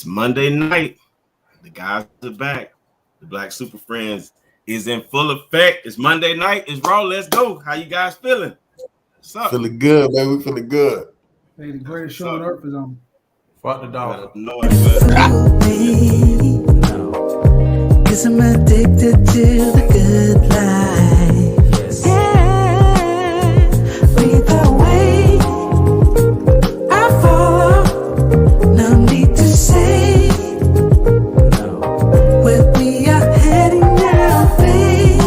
It's Monday night. The guys are back. The Black Super Friends is in full effect. It's Monday night. It's Raw. Let's go. How you guys feeling? What's up? Feeling good, man. We feeling good. Hey, the greatest show on earth is on. Fuck the dog. Cause I'm addicted to the good life. Yeah. Either way, I follow. No need to say where we are heading now, babe.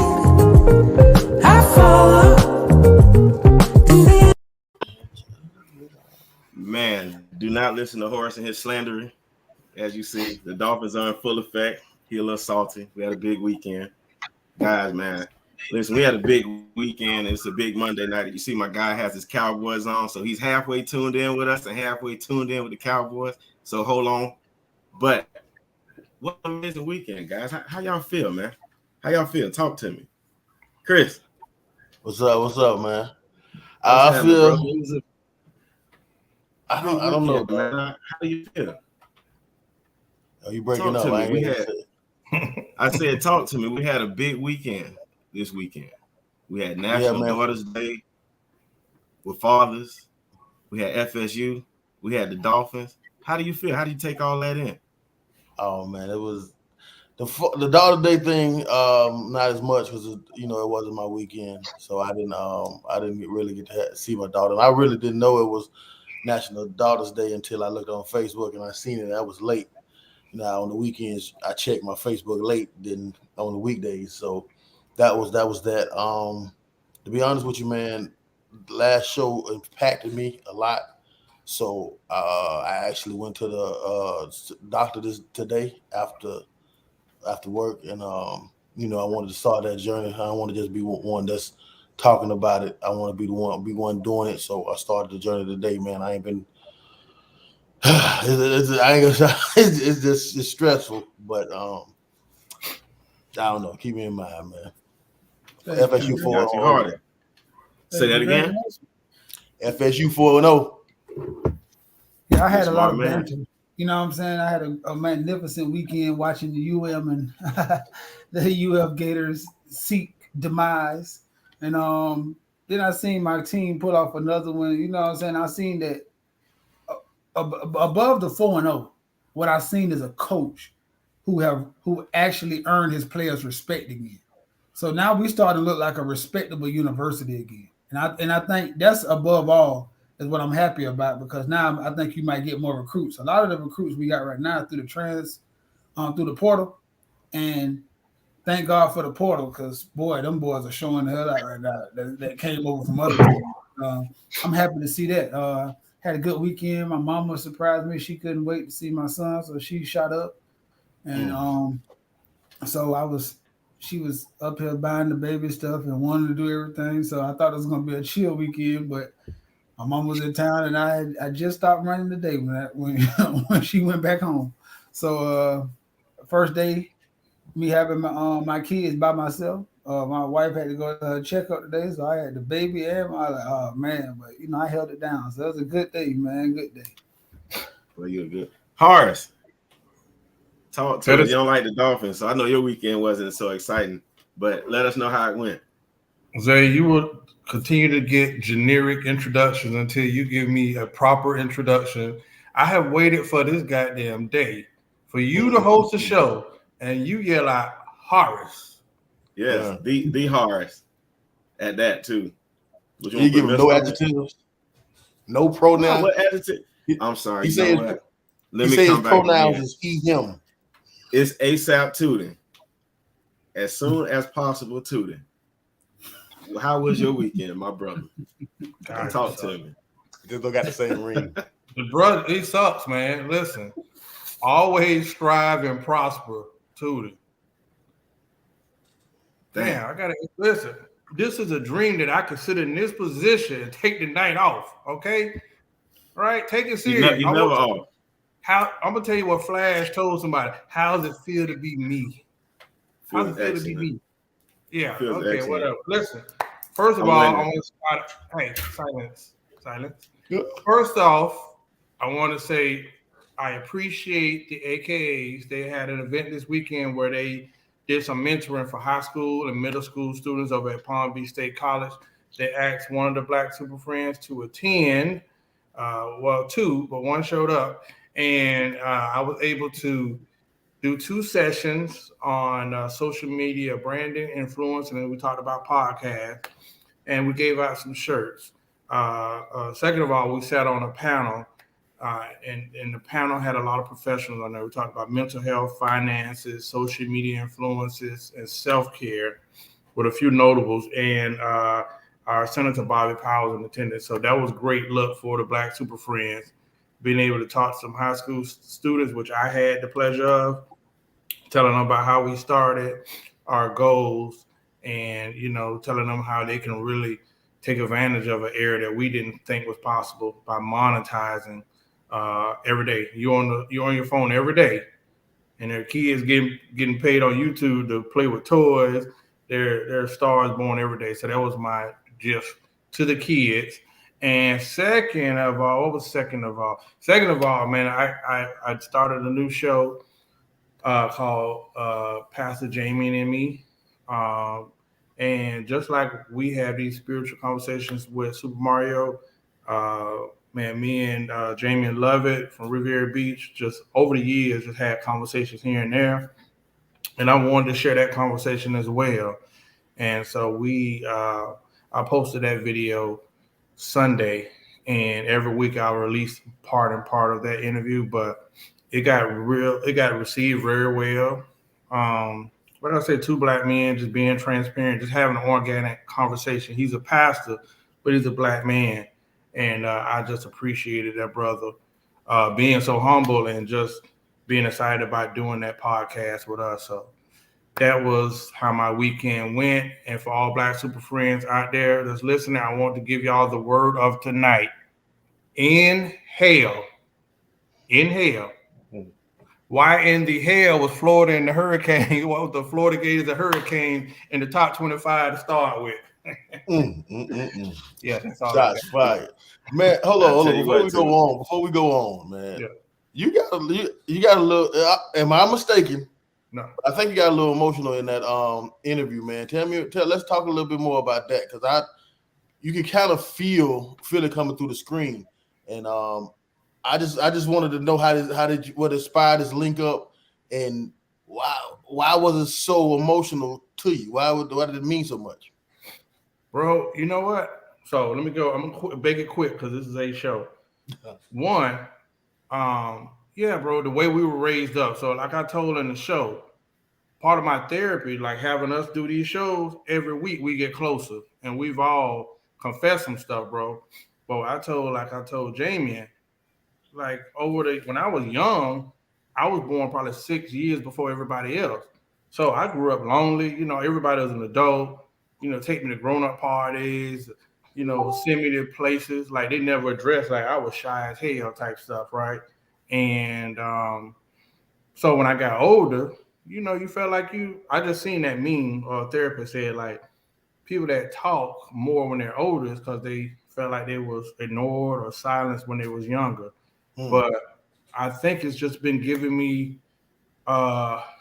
I follow. Man, do not listen to Horace and his slandering. As you see, the Dolphins are in full effect. He a little salty. We had a big weekend. Guys, man, listen, we had a big weekend. It's a big Monday night. You see my guy has his Cowboys on, so he's halfway tuned in with us and halfway tuned in with the Cowboys. So hold on. But what an amazing weekend, guys. How y'all feel, man? How y'all feel? Talk to me. Chris. What's up, man? I feel I don't know, man. How do you feel? Are you breaking up? I said, talk to me. We had a big weekend this weekend. We had National Daughters Day with fathers. We had FSU. We had the Dolphins. How do you feel? How do you take all that in? Oh man, it was the Daughter Day thing. Not as much because it wasn't my weekend, so I didn't really get to see my daughter. And I really didn't know it was National Daughters Day until I looked on Facebook and I seen it. I was late. Now on the weekends, I check my Facebook late than on the weekdays. So that was that. To be honest with you, man, the last show impacted me a lot. So I actually went to the doctor today after work, and I wanted to start that journey. I don't want to just be one that's talking about it. I want to be the one doing it. So I started the journey today, man. I ain't been. It's just stressful, but I don't know. Keep me in mind, man. FSU 4-0. Say that again. FSU 4-0. Yeah, I had a lot of banter. You know what I'm saying? I had a magnificent weekend watching the UM and the UF Gators seek demise, and then I seen my team pull off another one. You know what I'm saying? I seen that. Above the 4-0, what I've seen is a coach who actually earned his players' respect again. So now we starting to look like a respectable university again, and I think that's above all is what I'm happy about, because now I think you might get more recruits. A lot of the recruits we got right now through the portal, and thank God for the portal, because boy, them boys are showing the hell out right now that came over from other teams. I'm happy to see that. Had a good weekend. My mama surprised me. She couldn't wait to see my son, so she shot up. And so she was up here buying the baby stuff and wanted to do everything. So I thought it was gonna be a chill weekend, but my mom was in town, and I just stopped running today when she went back home. So first day, me having my kids by myself. My wife had to go to her checkup today, so I had the baby and oh man, but I held it down. So it was a good day, man. Good day. Well, you're good. Horace, talk to us. You don't like the Dolphins, so I know your weekend wasn't so exciting, but let us know how it went. Zay, you will continue to get generic introductions until you give me a proper introduction. I have waited for this goddamn day for you to host a show, and you yell out Horace. Yes, the Horace at that too. You give him no adjectives, no pronouns. What adjective? I'm sorry. He said his pronouns is he, him. It's ASAP Tootin. As soon as possible, Tootin. How was your weekend, my brother? Talk to me. Just don't got the same ring. The brother, he sucks, man. Listen, always strive and prosper, Tootin. Damn, I gotta listen. This is a dream that I could sit in this position and take the night off. Okay, all right, take it serious. You never off. I'm gonna tell you what Flash told somebody. How does it feel to be me? How does it feel to be me? Yeah. Okay. Excellent. Whatever. Listen. First of all, I want to start. Hey, silence. First off, I want to say I appreciate the AKAs. They had an event this weekend where they did some mentoring for high school and middle school students over at Palm Beach State College. They asked one of the Black Super Friends to attend. Well, two, but one showed up. And I was able to do 2 sessions on social media branding, influence, and then we talked about podcasts. And we gave out some shirts. Second of all, we sat on a panel. And the panel had a lot of professionals on there. We talked about mental health, finances, social media influences, and self-care with a few notables. And our Senator Bobby Powell in attendance. So that was great look for the Black Super Friends, being able to talk to some high school students, which I had the pleasure of, telling them about how we started, our goals, and, you know, telling them how they can really take advantage of an area that we didn't think was possible by monetizing every day. You're on your phone every day, and their kids getting paid on YouTube to play with toys. There are stars born every day. So that was my gift to the kids. And second of all, man, I started a new show called Pastor Jamie and Me. And just like we have these spiritual conversations with Super Mario, man, me and Jamie Lovett from Riviera Beach, just over the years, just had conversations here and there. And I wanted to share that conversation as well. And so I posted that video Sunday, and every week I'll release part of that interview, but it got received very well. Like I said, 2 Black men just being transparent, just having an organic conversation. He's a pastor, but he's a Black man. And I just appreciated that brother being so humble and just being excited about doing that podcast with us. So that was how my weekend went. And for all Black Super Friends out there that's listening, I want to give y'all the word of tonight. Inhale. Why in the hell was Florida in the hurricane? What was the Florida Gators a hurricane in the top 25 to start with? Yeah, that's all. Shots fired. Man, hold on. Before we go on, man. Yeah. You got a little. Am I mistaken? No. I think you got a little emotional in that interview, man. Let's talk a little bit more about that, because you can kind of feel it coming through the screen, and I just wanted to know what inspired this link up, and why was it so emotional to you? Why did it mean so much? Bro, you know what? So let me go. I'm gonna make it quick because this is a show. One, yeah, bro, the way we were raised up. So like I told in the show, part of my therapy, like having us do these shows every week, we get closer, and we've all confessed some stuff, bro. But I told Jamie, like when I was young, I was born probably 6 years before everybody else. So I grew up lonely. You know, everybody was an adult. You know, take me to grown-up parties. You know, send me to places. Like they never addressed. Like I was shy as hell type stuff, right? And so when I got older, you know, you felt like I just seen that meme or a therapist said like people that talk more when they're older is because they felt like they was ignored or silenced when they was younger. But I think it's just been giving me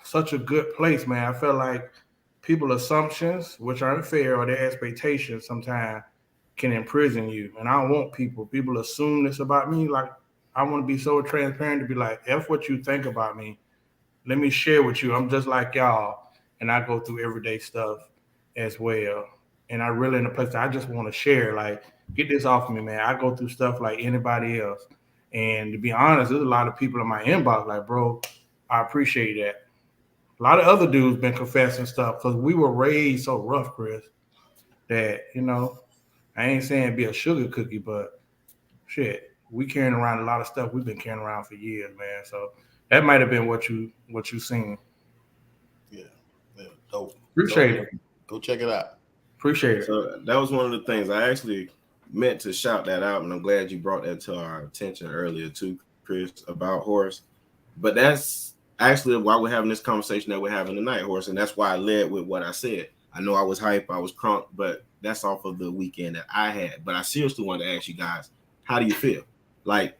such a good place, man. I feel like people's assumptions, which are unfair, or their expectations sometimes can imprison you. And I don't want people assume this about me. Like I want to be so transparent to be like, F what you think about me. Let me share with you. I'm just like y'all. And I go through everyday stuff as well. And I really in a place that I just want to share, like, get this off of me, man. I go through stuff like anybody else. And to be honest, there's a lot of people in my inbox like, bro, I appreciate that. A lot of other dudes been confessing stuff because we were raised so rough, Chris, that, you know, I ain't saying be a sugar cookie, but shit, we carrying around a lot of stuff we've been carrying around for years, man. So that might have been what you seen. Yeah, dope. Appreciate it. Go check it out. Appreciate it. So that was one of the things I actually meant to shout that out, and I'm glad you brought that to our attention earlier too, Chris, about Horace. But that's actually why we're having this conversation that we're having tonight, Horace, and that's why I led with what I said. I know I was hype, I was crunk, but that's off of the weekend that I had. But I seriously wanted to ask you guys, how do you feel? Like,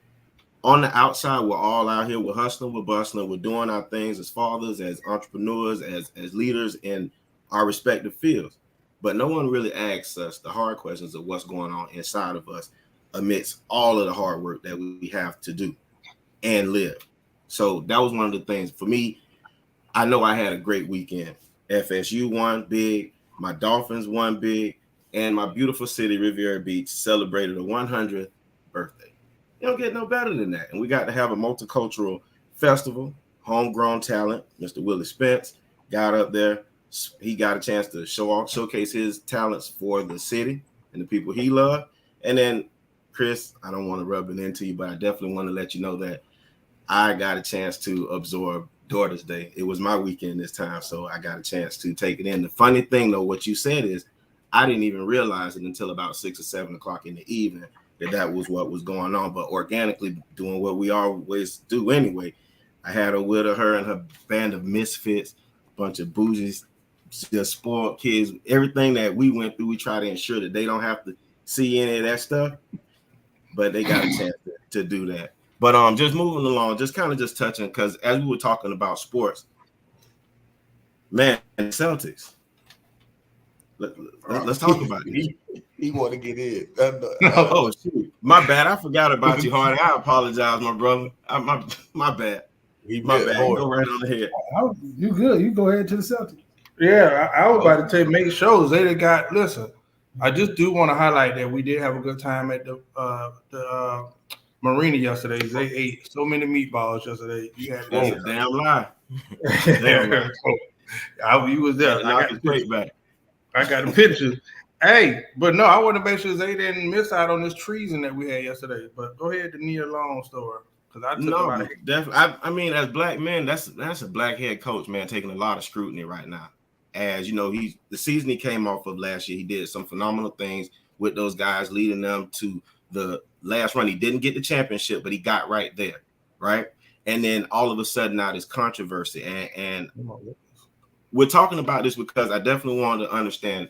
on the outside, we're all out here. We're hustling, we're bustling, we're doing our things as fathers, as entrepreneurs, as leaders in our respective fields. But no one really asks us the hard questions of what's going on inside of us amidst all of the hard work that we have to do and live. So that was one of the things for me. I know I had a great weekend. FSU won big, my Dolphins won big, and my beautiful city, Riviera Beach, celebrated a 100th birthday. You don't get no better than that. And we got to have a multicultural festival, homegrown talent. Mr. Willie Spence got up there. He got a chance to showcase his talents for the city and the people he loved. And then, Chris, I don't want to rub it into you, but I definitely want to let you know that I got a chance to absorb Daughter's Day. It was my weekend this time, so I got a chance to take it in. The funny thing, though, what you said is I didn't even realize it until about 6 or 7 o'clock in the evening that was what was going on. But organically doing what we always do anyway, I had her with her and her band of misfits, a bunch of bougies, just spoiled kids. Everything that we went through, we try to ensure that they don't have to see any of that stuff, but they got a chance to do that. But just moving along, just kind of just touching, because as we were talking about sports, man, Celtics. Let's talk about it. He want to get in. Oh, shoot. My bad. I forgot about you, Hardy. I apologize, my brother. My bad. My bad. Go right on ahead. You good. You go ahead to the Celtics. Yeah, I was about to make shows. They got, listen, I just do want to highlight that we did have a good time at the marina yesterday. They ate so many meatballs yesterday. You had That's a damn lie. Damn lie. You was there. I got the back. I got the pictures. Hey, but no, I want to make sure they didn't miss out on this treason that we had yesterday. But go ahead to Nia Long story, because I took a lot of definitely. I mean, as black men, that's a black head coach, man, taking a lot of scrutiny right now. As you know, the season he came off of last year, he did some phenomenal things with those guys, leading them to the last run. He didn't get the championship, but he got right there, right? And then all of a sudden, now this controversy, and we're talking about this because I definitely want to understand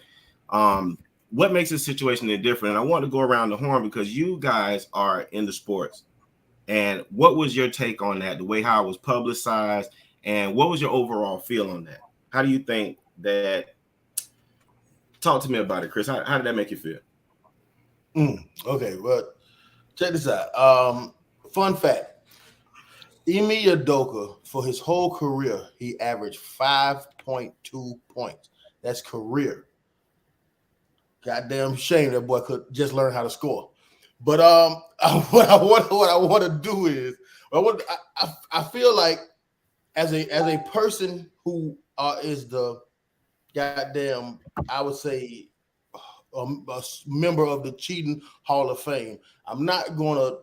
what makes this situation different. And I want to go around the horn because you guys are in the sports. And what was your take on that, the way how it was publicized, and what was your overall feel on that? How do you think that? Talk to me about it, Chris. How did that make you feel? Okay, well, check this out. Fun fact. Ime Udoka, for his whole career, he averaged 5.2 points. That's career. Goddamn shame that boy could just learn how to score. But what I want to do is, I feel like as a person who is the goddamn, I would say, a member of the Cheating Hall of Fame, I'm not going to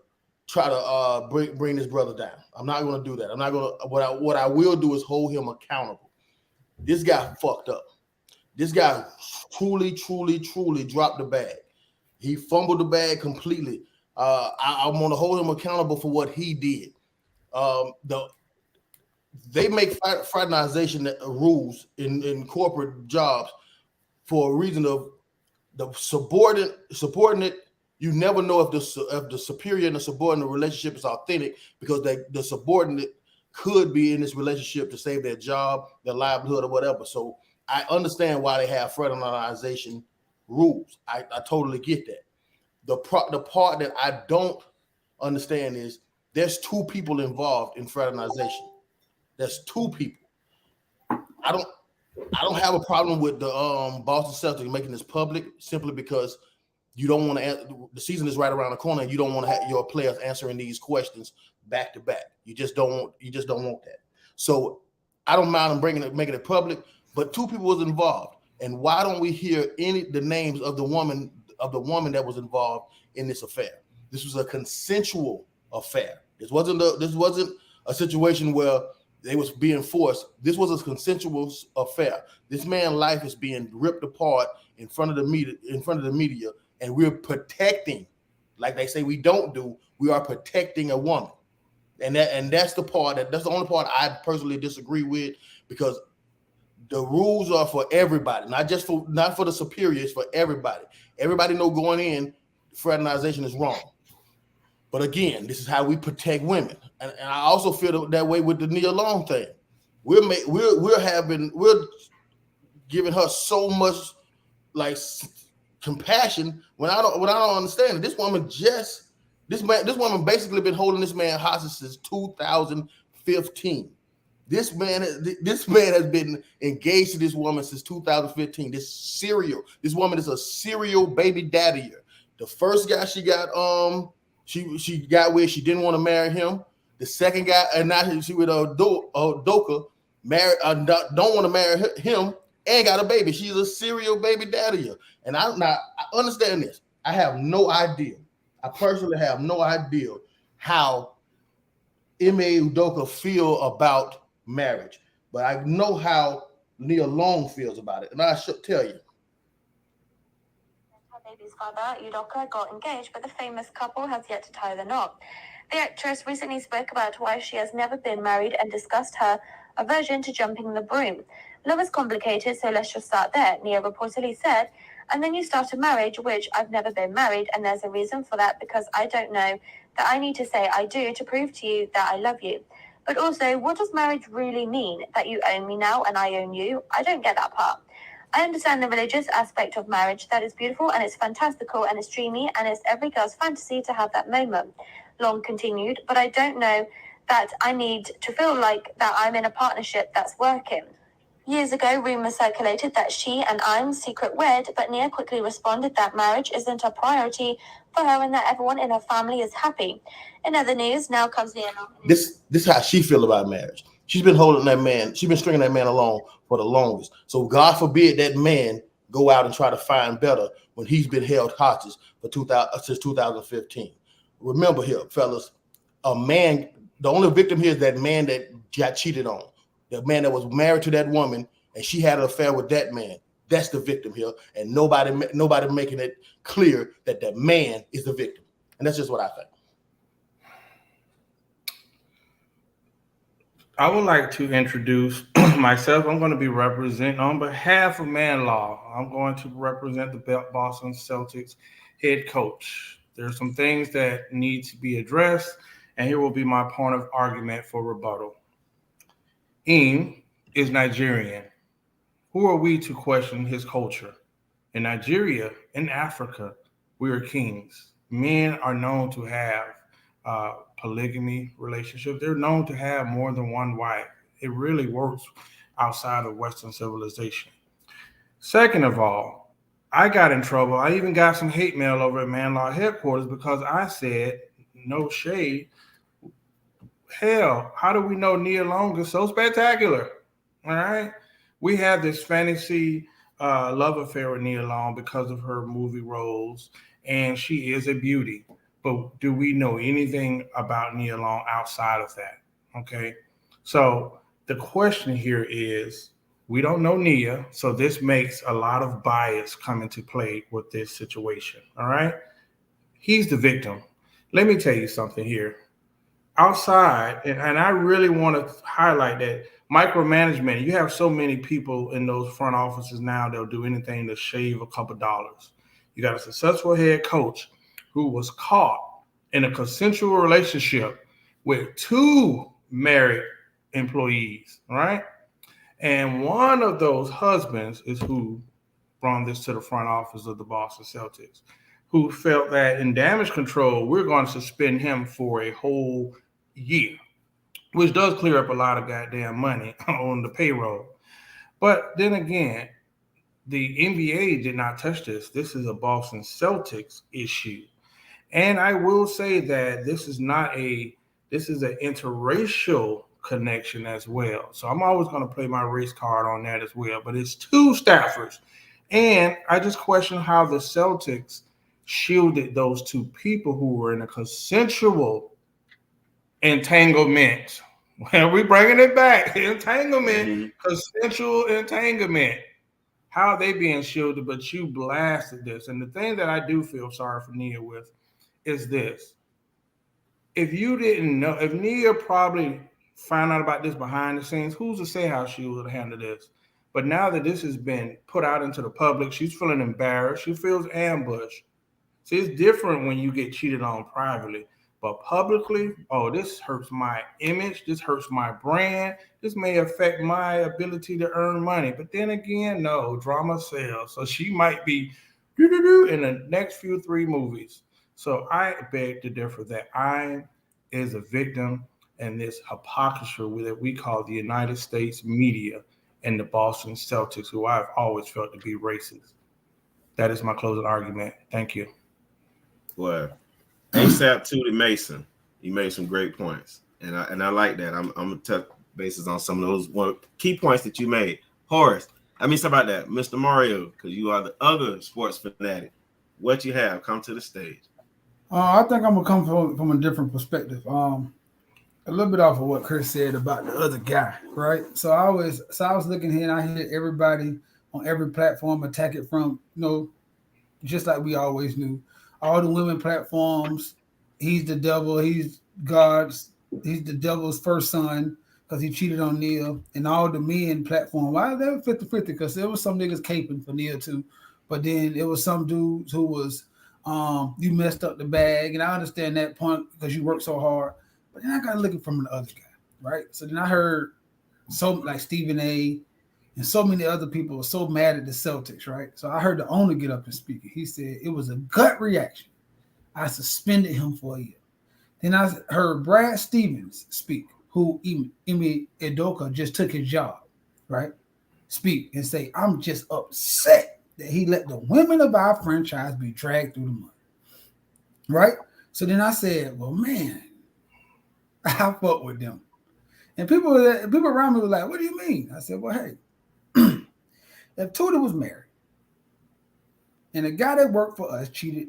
try to bring this brother down. I'm not going to do that. I'm not going to. What I will do is hold him accountable. This guy fucked up. This guy truly dropped the bag. He fumbled the bag completely. I want to hold him accountable for what he did. They make fraternization rules in corporate jobs for a reason of the subordinate. You never know if the superior and the subordinate relationship is authentic, because the subordinate could be in this relationship to save their job, their livelihood, or whatever. So I understand why they have fraternization rules. I totally get that. The part that I don't understand is there's two people involved in fraternization. There's two people. I don't have a problem with the Boston Celtics making this public simply because you don't want to. The season is right around the corner, and you don't want to have your players answering these questions back to back. You just don't want that. So I don't mind them making it public, but two people was involved, and why don't we hear the names of the woman that was involved in this affair? This was a consensual affair. This wasn't a situation where they was being forced. This was a consensual affair. This man's life is being ripped apart in front of the media, and we're protecting, like they say we don't do. We are protecting a woman, and that's the only part I personally disagree with, because the rules are for everybody, not for the superiors, for everybody. Everybody know going in, fraternization is wrong. But again, this is how we protect women, and I also feel that way with the Nia Long thing. We're giving her so much like compassion when I don't understand it. This woman basically been holding this man hostage since 2015. This man has been engaged to this woman since 2015. This woman is a serial baby daddy. The first guy she got she got with, she didn't want to marry him. The second guy, and now she with Doka, married, don't want to marry him, and got a baby. She's a serial baby daddy. And I understand this. I have no idea. I personally have no idea how Ime Udoka feel about marriage, but I know how Nia Long feels about it, and I should tell you. Her baby's father, Udoka, got engaged, but the famous couple has yet to tie the knot. The actress recently spoke about why she has never been married and discussed her aversion to jumping the broom. Love is complicated, so let's just start there, Nia reportedly said. And then you start a marriage, which I've never been married, and there's a reason for that because I don't know that I need to say I do to prove to you that I love you. But also, what does marriage really mean? That you own me now and I own you? I don't get that part. I understand the religious aspect of marriage. That is beautiful and it's fantastical and it's dreamy and it's every girl's fantasy to have that moment. Long continued, but I don't know that I need to feel like that I'm in a partnership that's working. Years ago, rumors circulated that she and I'm secret wed, but Nia quickly responded that marriage isn't a priority for her and that everyone in her family is happy. In other news, now comes Nia. This is how she feel about marriage. She's been holding that man. She's been stringing that man along for the longest. So God forbid that man go out and try to find better when he's been held hostage since 2015. Remember here, fellas, a man, the only victim here is that man that got cheated on. The man that was married to that woman and she had an affair with that man. That's the victim here. And nobody making it clear that the man is the victim. And that's just what I think. I would like to introduce myself. I'm going to be representing on behalf of Man Law. I'm going to represent the Boston Celtics head coach. There's some things that need to be addressed, and here will be my point of argument for rebuttal. Im is Nigerian. Who are we to question his culture? In Nigeria, in Africa, we are kings. Men are known to have polygamy relationships. They're known to have more than one wife. It really works outside of Western civilization. Second of all, I got in trouble. I even got some hate mail over at Man Law headquarters because I said, no shade, hell, how do we know Nia Long is so spectacular? All right. We have this fantasy love affair with Nia Long because of her movie roles, and she is a beauty. But do we know anything about Nia Long outside of that? Okay. So the question here is, we don't know Nia, so this makes a lot of bias come into play with this situation. All right. He's the victim. Let me tell you something here. Outside, and I really want to highlight that micromanagement, you have so many people in those front offices now, they'll do anything to shave a couple dollars. You got a successful head coach who was caught in a consensual relationship with two married employees, right? And one of those husbands is who brought this to the front office of the Boston Celtics, who felt that in damage control, we're going to suspend him for a whole year, which does clear up a lot of goddamn money on the payroll. But then again, the NBA did not touch this. This is a Boston Celtics issue. And I will say that this is an interracial connection as well. So I'm always going to play my race card on that as well. But it's two staffers. And I just question how the Celtics shielded those two people who were in a consensual entanglement. Well, we're bringing it back. Entanglement, consensual entanglement. How are they being shielded? But you blasted this. And the thing that I do feel sorry for Nia with is this. If you didn't know, if Nia probably found out about this behind the scenes, who's to say how she would handle this? But now that this has been put out into the public, she's feeling embarrassed. She feels ambushed. See, it's different when you get cheated on privately. But publicly, oh, this hurts my image. This hurts my brand. This may affect my ability to earn money. But then again, no, drama sells. So she might be in the next few 3 movies. So I beg to differ that I is a victim in this hypocrisy that we call the United States media and the Boston Celtics, who I've always felt to be racist. That is my closing argument. Thank you. Well, ASAP to the Mason, he made some great points, and I like that. I'm gonna touch bases on some of those key points that you made. Horace, something about that, Mr. Mario, because you are the other sports fanatic. What you have? Come to the stage. I think I'm gonna come from a different perspective. A little bit off of what Chris said about the other guy, right? So I was looking here and I hear everybody on every platform attack it from, just like we always knew. All the women platforms, he's the devil, he's God's, he's the devil's first son because he cheated on Neil. And all the men platform, why they were 50-50, because there was some niggas caping for Neil too. But then it was some dudes who was, you messed up the bag. And I understand that point because you work so hard. But then I got looking from the other guy, right? So then I heard like Stephen A. and so many other people were so mad at the Celtics, right? So I heard the owner get up and speak. He said it was a gut reaction. I suspended him for a year. Then I heard Brad Stevens speak, who Ime Udoka just took his job, right? Speak and say, I'm just upset that he let the women of our franchise be dragged through the mud, right? So then I said, well, man, I fuck with them. And people around me were like, what do you mean? I said, well, hey, if Tudor was married and a guy that worked for us cheated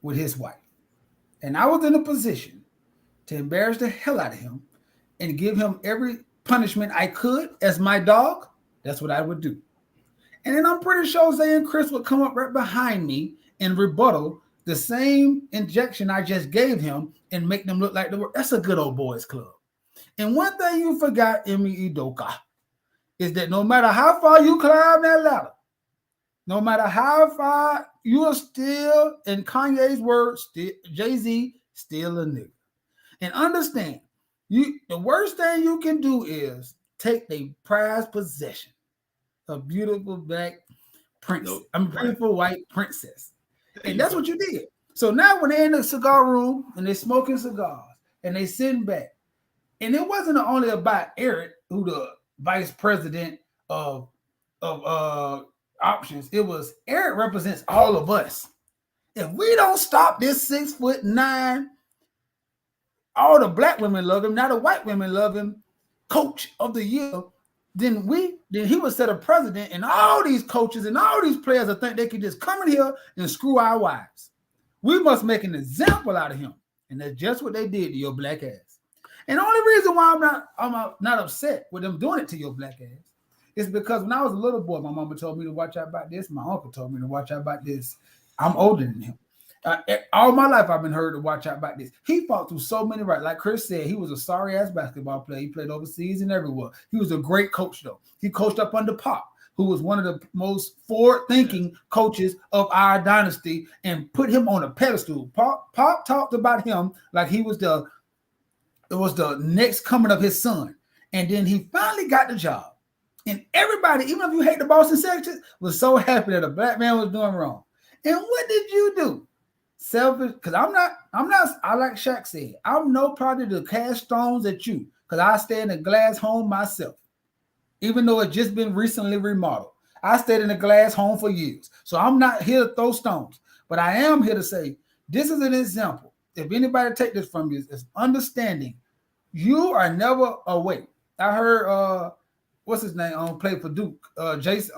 with his wife, and I was in a position to embarrass the hell out of him and give him every punishment I could as my dog, that's what I would do. And then I'm pretty sure Zay and Chris would come up right behind me and rebuttal the same injection I just gave him and make them look like they were. That's a good old boys club. And one thing you forgot, Ime Udoka, is that no matter how far you climb that ladder, no matter how far, you are still, in Kanye's words, Jay-Z, still a nigga. And understand, the worst thing you can do is take the prized possession, a beautiful black princess, beautiful white princess. And that's what you did. So now when they're in the cigar room and they're smoking cigars and they sitting back, and it wasn't only about Eric, who the vice president of options. It was Eric represents all of us. If we don't stop this 6'9", all the black women love him, now the white women love him, coach of the year, then he would set a president, and all these coaches and all these players think they can just come in here and screw our wives. We must make an example out of him. And that's just what they did to your black ass. And the only reason why I'm not upset with them doing it to your black ass is because when I was a little boy, my mama told me to watch out about this. My uncle told me to watch out about this. I'm older than him. All my life, I've been heard to watch out about this. He fought through so many rights. Like Chris said, he was a sorry-ass basketball player. He played overseas and everywhere. He was a great coach, though. He coached up under Pop, who was one of the most forward-thinking coaches of our dynasty, and put him on a pedestal. Pop talked about him like he was the next coming of his son. And then he finally got the job. And everybody, even if you hate the Boston Celtics, was so happy that a black man was doing wrong. And what did you do? Selfish, because I'm not, I like Shaq said, I'm no party to cast stones at you, because I stay in a glass home myself. Even though it just been recently remodeled. I stayed in a glass home for years. So I'm not here to throw stones. But I am here to say, this is an example. If anybody take this from you, it's understanding you are never away. I heard what's his name play for Duke, Jason,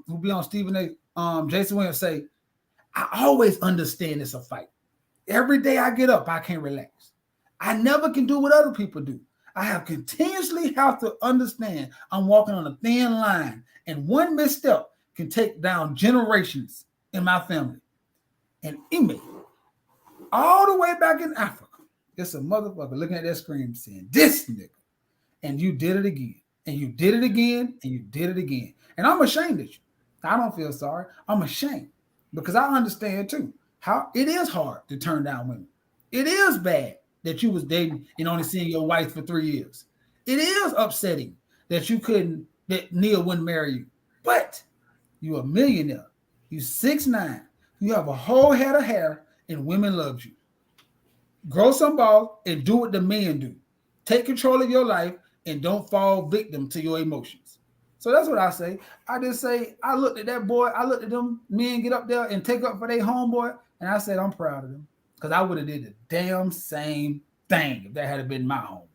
who be on Stephen A. Jason Williams say, I always understand it's a fight. Every day I get up, I can't relax. I never can do what other people do. I have continuously have to understand I'm walking on a thin line, and one misstep can take down generations in my family. And Ime, all the way back in Africa, it's a motherfucker looking at that screen saying, this nigga, and you did it again, and you did it again, and you did it again. And I'm ashamed of you. I don't feel sorry. I'm ashamed because I understand too how it is hard to turn down women. It is bad that you was dating and only seeing your wife for 3 years. It is upsetting that that Nia wouldn't marry you. But you're a millionaire. You 6'9". You have a whole head of hair, and women love you. Grow some balls and do what the men do. Take control of your life and don't fall victim to your emotions. So that's what I say. I just say, I looked at that boy, I looked at them men get up there and take up for their homeboy, and I said, I'm proud of them. Because I would have did the damn same thing if that had been my homeboy.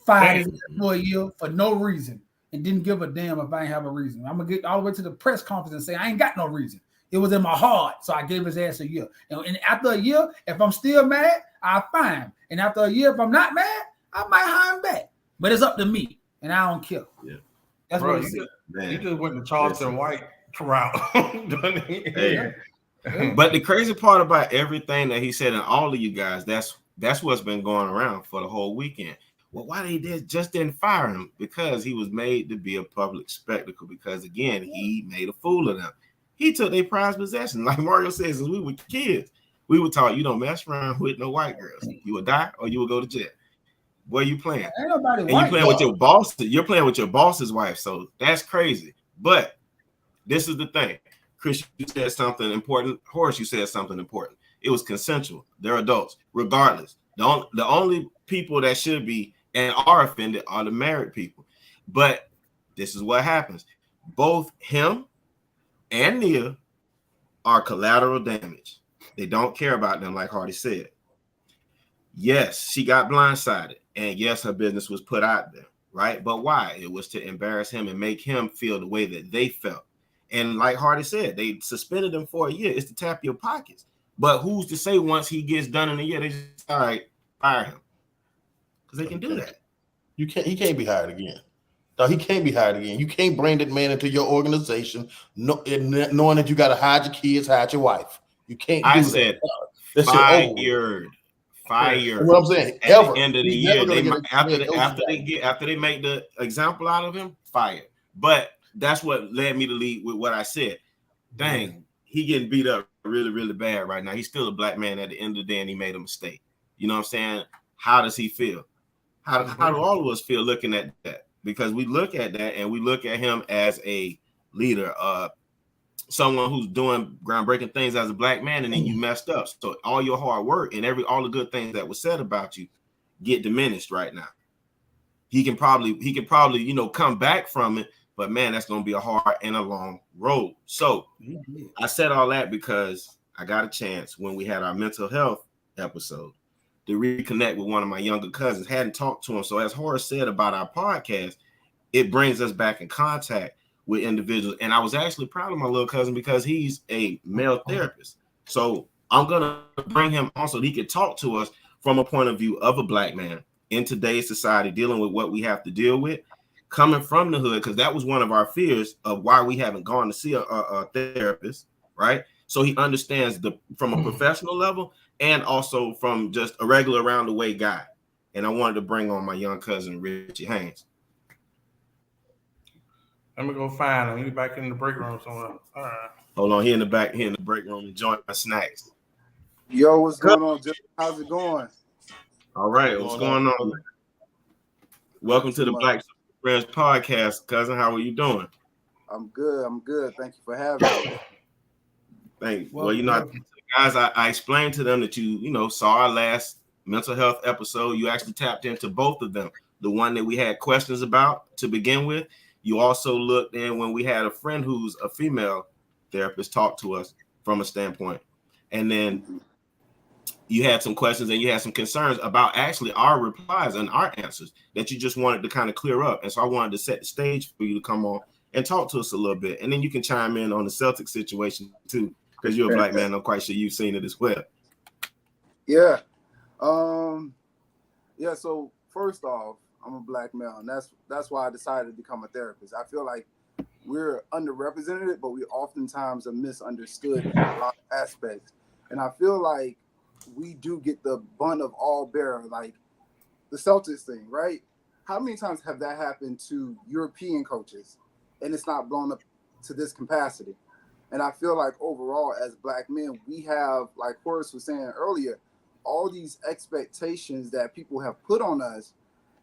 Fired his for a year for no reason and didn't give a damn if I didn't have a reason. I'm going to get all the way to the press conference and say, I ain't got no reason. It was in my heart, so I gave his ass a year. And after a year, if I'm still mad, I'll fire him. And after a year, if I'm not mad, I might hire him back. But it's up to me, and I don't care. Yeah. That's Bro, what you just went to Charleston White route. Hey. But the crazy part about everything that he said, and all of you guys, that's what's been going around for the whole weekend. Well, why they just didn't fire him? Because he was made to be a public spectacle. Because again, he made a fool of them. He took their prized possession. Like Mario says, since we were kids, we were taught you don't mess around with no white girls. You will die or you will go to jail. Where you playing? Ain't nobody and you playing with your boss. You're playing with your boss's wife. So that's crazy. But this is the thing. Chris, you said something important. Horace, you said something important. It was consensual. They're adults. Regardless, the only people that should be and are offended are the married people. But this is what happens. Both him and Nia are collateral damage. They don't care about them, like Hardy said. Yes, she got blindsided. And yes, her business was put out there, right? But why? It was to embarrass him and make him feel the way that they felt. And like Hardy said, they suspended him for a year. It's to tap your pockets. But who's to say once he gets done in a year, they just, all right, fire him. Because they can do that. He can't be hired again. No, he can't be hired again. You can't bring that man into your organization knowing that you got to hide your kids, hide your wife. You can't do said that. fired. What I'm saying, at ever. the end of the year, after they make the example out of him, fired. But that's what led me to lead with what I said. Dang, he getting beat up really, really bad right now. He's still a black man at the end of the day, and he made a mistake. You know what I'm saying? How does he feel? How do all of us feel looking at that? Because we look at that and we look at him as a leader, someone who's doing groundbreaking things as a black man, and then you messed up. So all your hard work and all the good things that was said about you get diminished right now. He can probably, come back from it, but man, that's going to be a hard and a long road. So I said all that because I got a chance when we had our mental health episode to reconnect with one of my younger cousins. Hadn't talked to him. So as Horace said about our podcast, it brings us back in contact with individuals. And I was actually proud of my little cousin because he's a male therapist. So I'm going to bring him on so he can talk to us from a point of view of a black man in today's society, dealing with what we have to deal with, coming from the hood, because that was one of our fears of why we haven't gone to see a therapist, right? So he understands from a professional level and also from just a regular around the way guy. And I wanted to bring on my young cousin, Richie Haynes. Let me go find him. He's back in the break room somewhere. All right. Hold on, he in the back, he in the break room enjoying my snacks. Yo, what's going on, Jim? How's it going? All right, what's going on, man? Welcome to the Black Friends podcast, cousin. How are you doing? I'm good. Thank you for having me. Thank you. Well, guys, I explained to them that you saw our last mental health episode. You actually tapped into both of them. The one that we had questions about to begin with. You also looked in when we had a friend who's a female therapist talk to us from a standpoint. And then you had some questions and you had some concerns about actually our replies and our answers that you just wanted to kind of clear up. And so I wanted to set the stage for you to come on and talk to us a little bit. And then you can chime in on the Celtics situation too, because you're a black man. I'm quite sure you've seen it as well. Yeah. So first off, I'm a black male, and that's why I decided to become a therapist. I feel like we're underrepresented, but we oftentimes are misunderstood in a lot of aspects. And I feel like we do get the brunt of all bearer, like the Celtics thing, right? How many times have that happened to European coaches and it's not blown up to this capacity? And I feel like overall, as black men, we have, like Horace was saying earlier, all these expectations that people have put on us,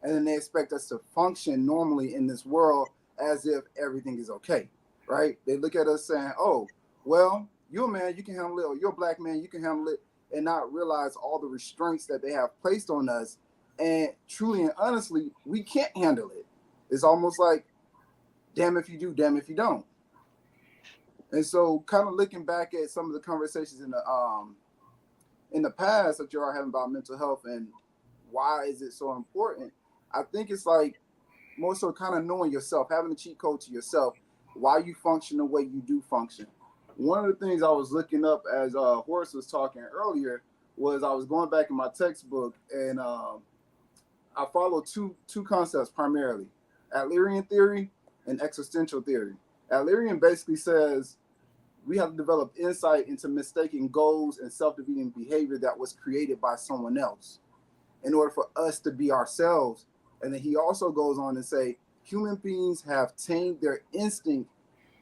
and then they expect us to function normally in this world as if everything is okay, right? They look at us saying, oh, well, you're a man, you can handle it, or you're a black man, you can handle it, and not realize all the restraints that they have placed on us. And truly and honestly, we can't handle it. It's almost like, damn if you do, damn if you don't. And so kind of looking back at some of the conversations in the past that you are having about mental health and why is it so important, I think it's like more so kind of knowing yourself, having a cheat code to yourself, why you function the way you do function. One of the things I was looking up as Horace was talking earlier was I was going back in my textbook, and I follow two concepts primarily, Adlerian theory and existential theory. Adlerian basically says we have to develop insight into mistaken goals and self-defeating behavior that was created by someone else in order for us to be ourselves. And then he also goes on to say human beings have tamed their instinct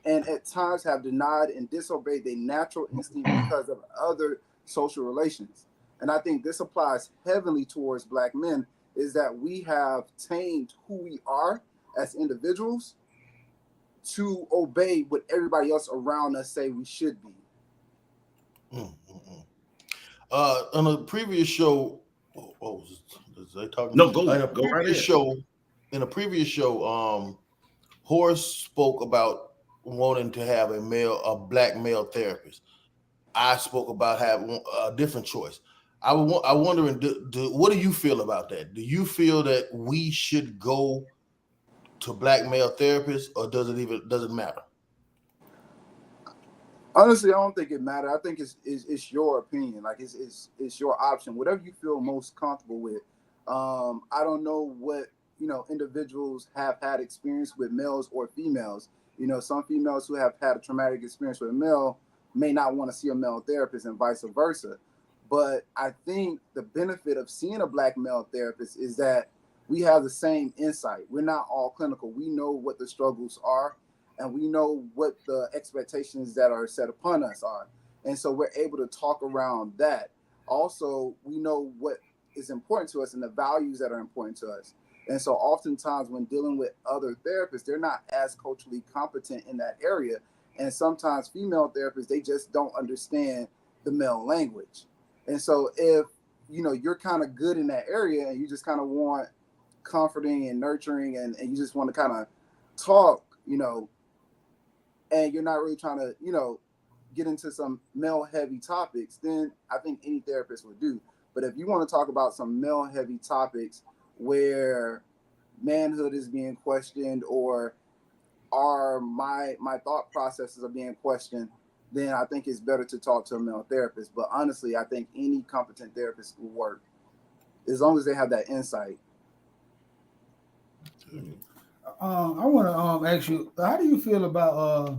and at times have denied and disobeyed their natural instinct because of other social relations. And I think this applies heavily towards Black men, is that we have tamed who we are as individuals to obey what everybody else around us say we should be. On a previous show, was they talking? No, go in a go right previous ahead. show. In a previous show, Horace spoke about wanting to have a black male therapist. I spoke about having a different choice. I'm wondering, what do you feel about that? Do you feel that we should go to black male therapists, or does it matter? Honestly, I don't think it matters. I think it's your opinion. Like it's your option. Whatever you feel most comfortable with. I don't know what individuals have had experience with males or females. Some females who have had a traumatic experience with a male may not want to see a male therapist, and vice versa. But I think the benefit of seeing a black male therapist is that we have the same insight. We're not all clinical. We know what the struggles are, and we know what the expectations that are set upon us are. And so we're able to talk around that. Also, we know what is important to us and the values that are important to us. And so oftentimes when dealing with other therapists, they're not as culturally competent in that area. And sometimes female therapists, they just don't understand the male language. And so if, you're kind of good in that area and you just kind of want comforting and nurturing and you just want to kind of talk, and you're not really trying to, get into some male heavy topics, then I think any therapist would do. But if you want to talk about some male heavy topics where manhood is being questioned or my thought processes are being questioned, then I think it's better to talk to a male therapist. But honestly, I think any competent therapist will work as long as they have that insight. I want to ask you, how do you feel about?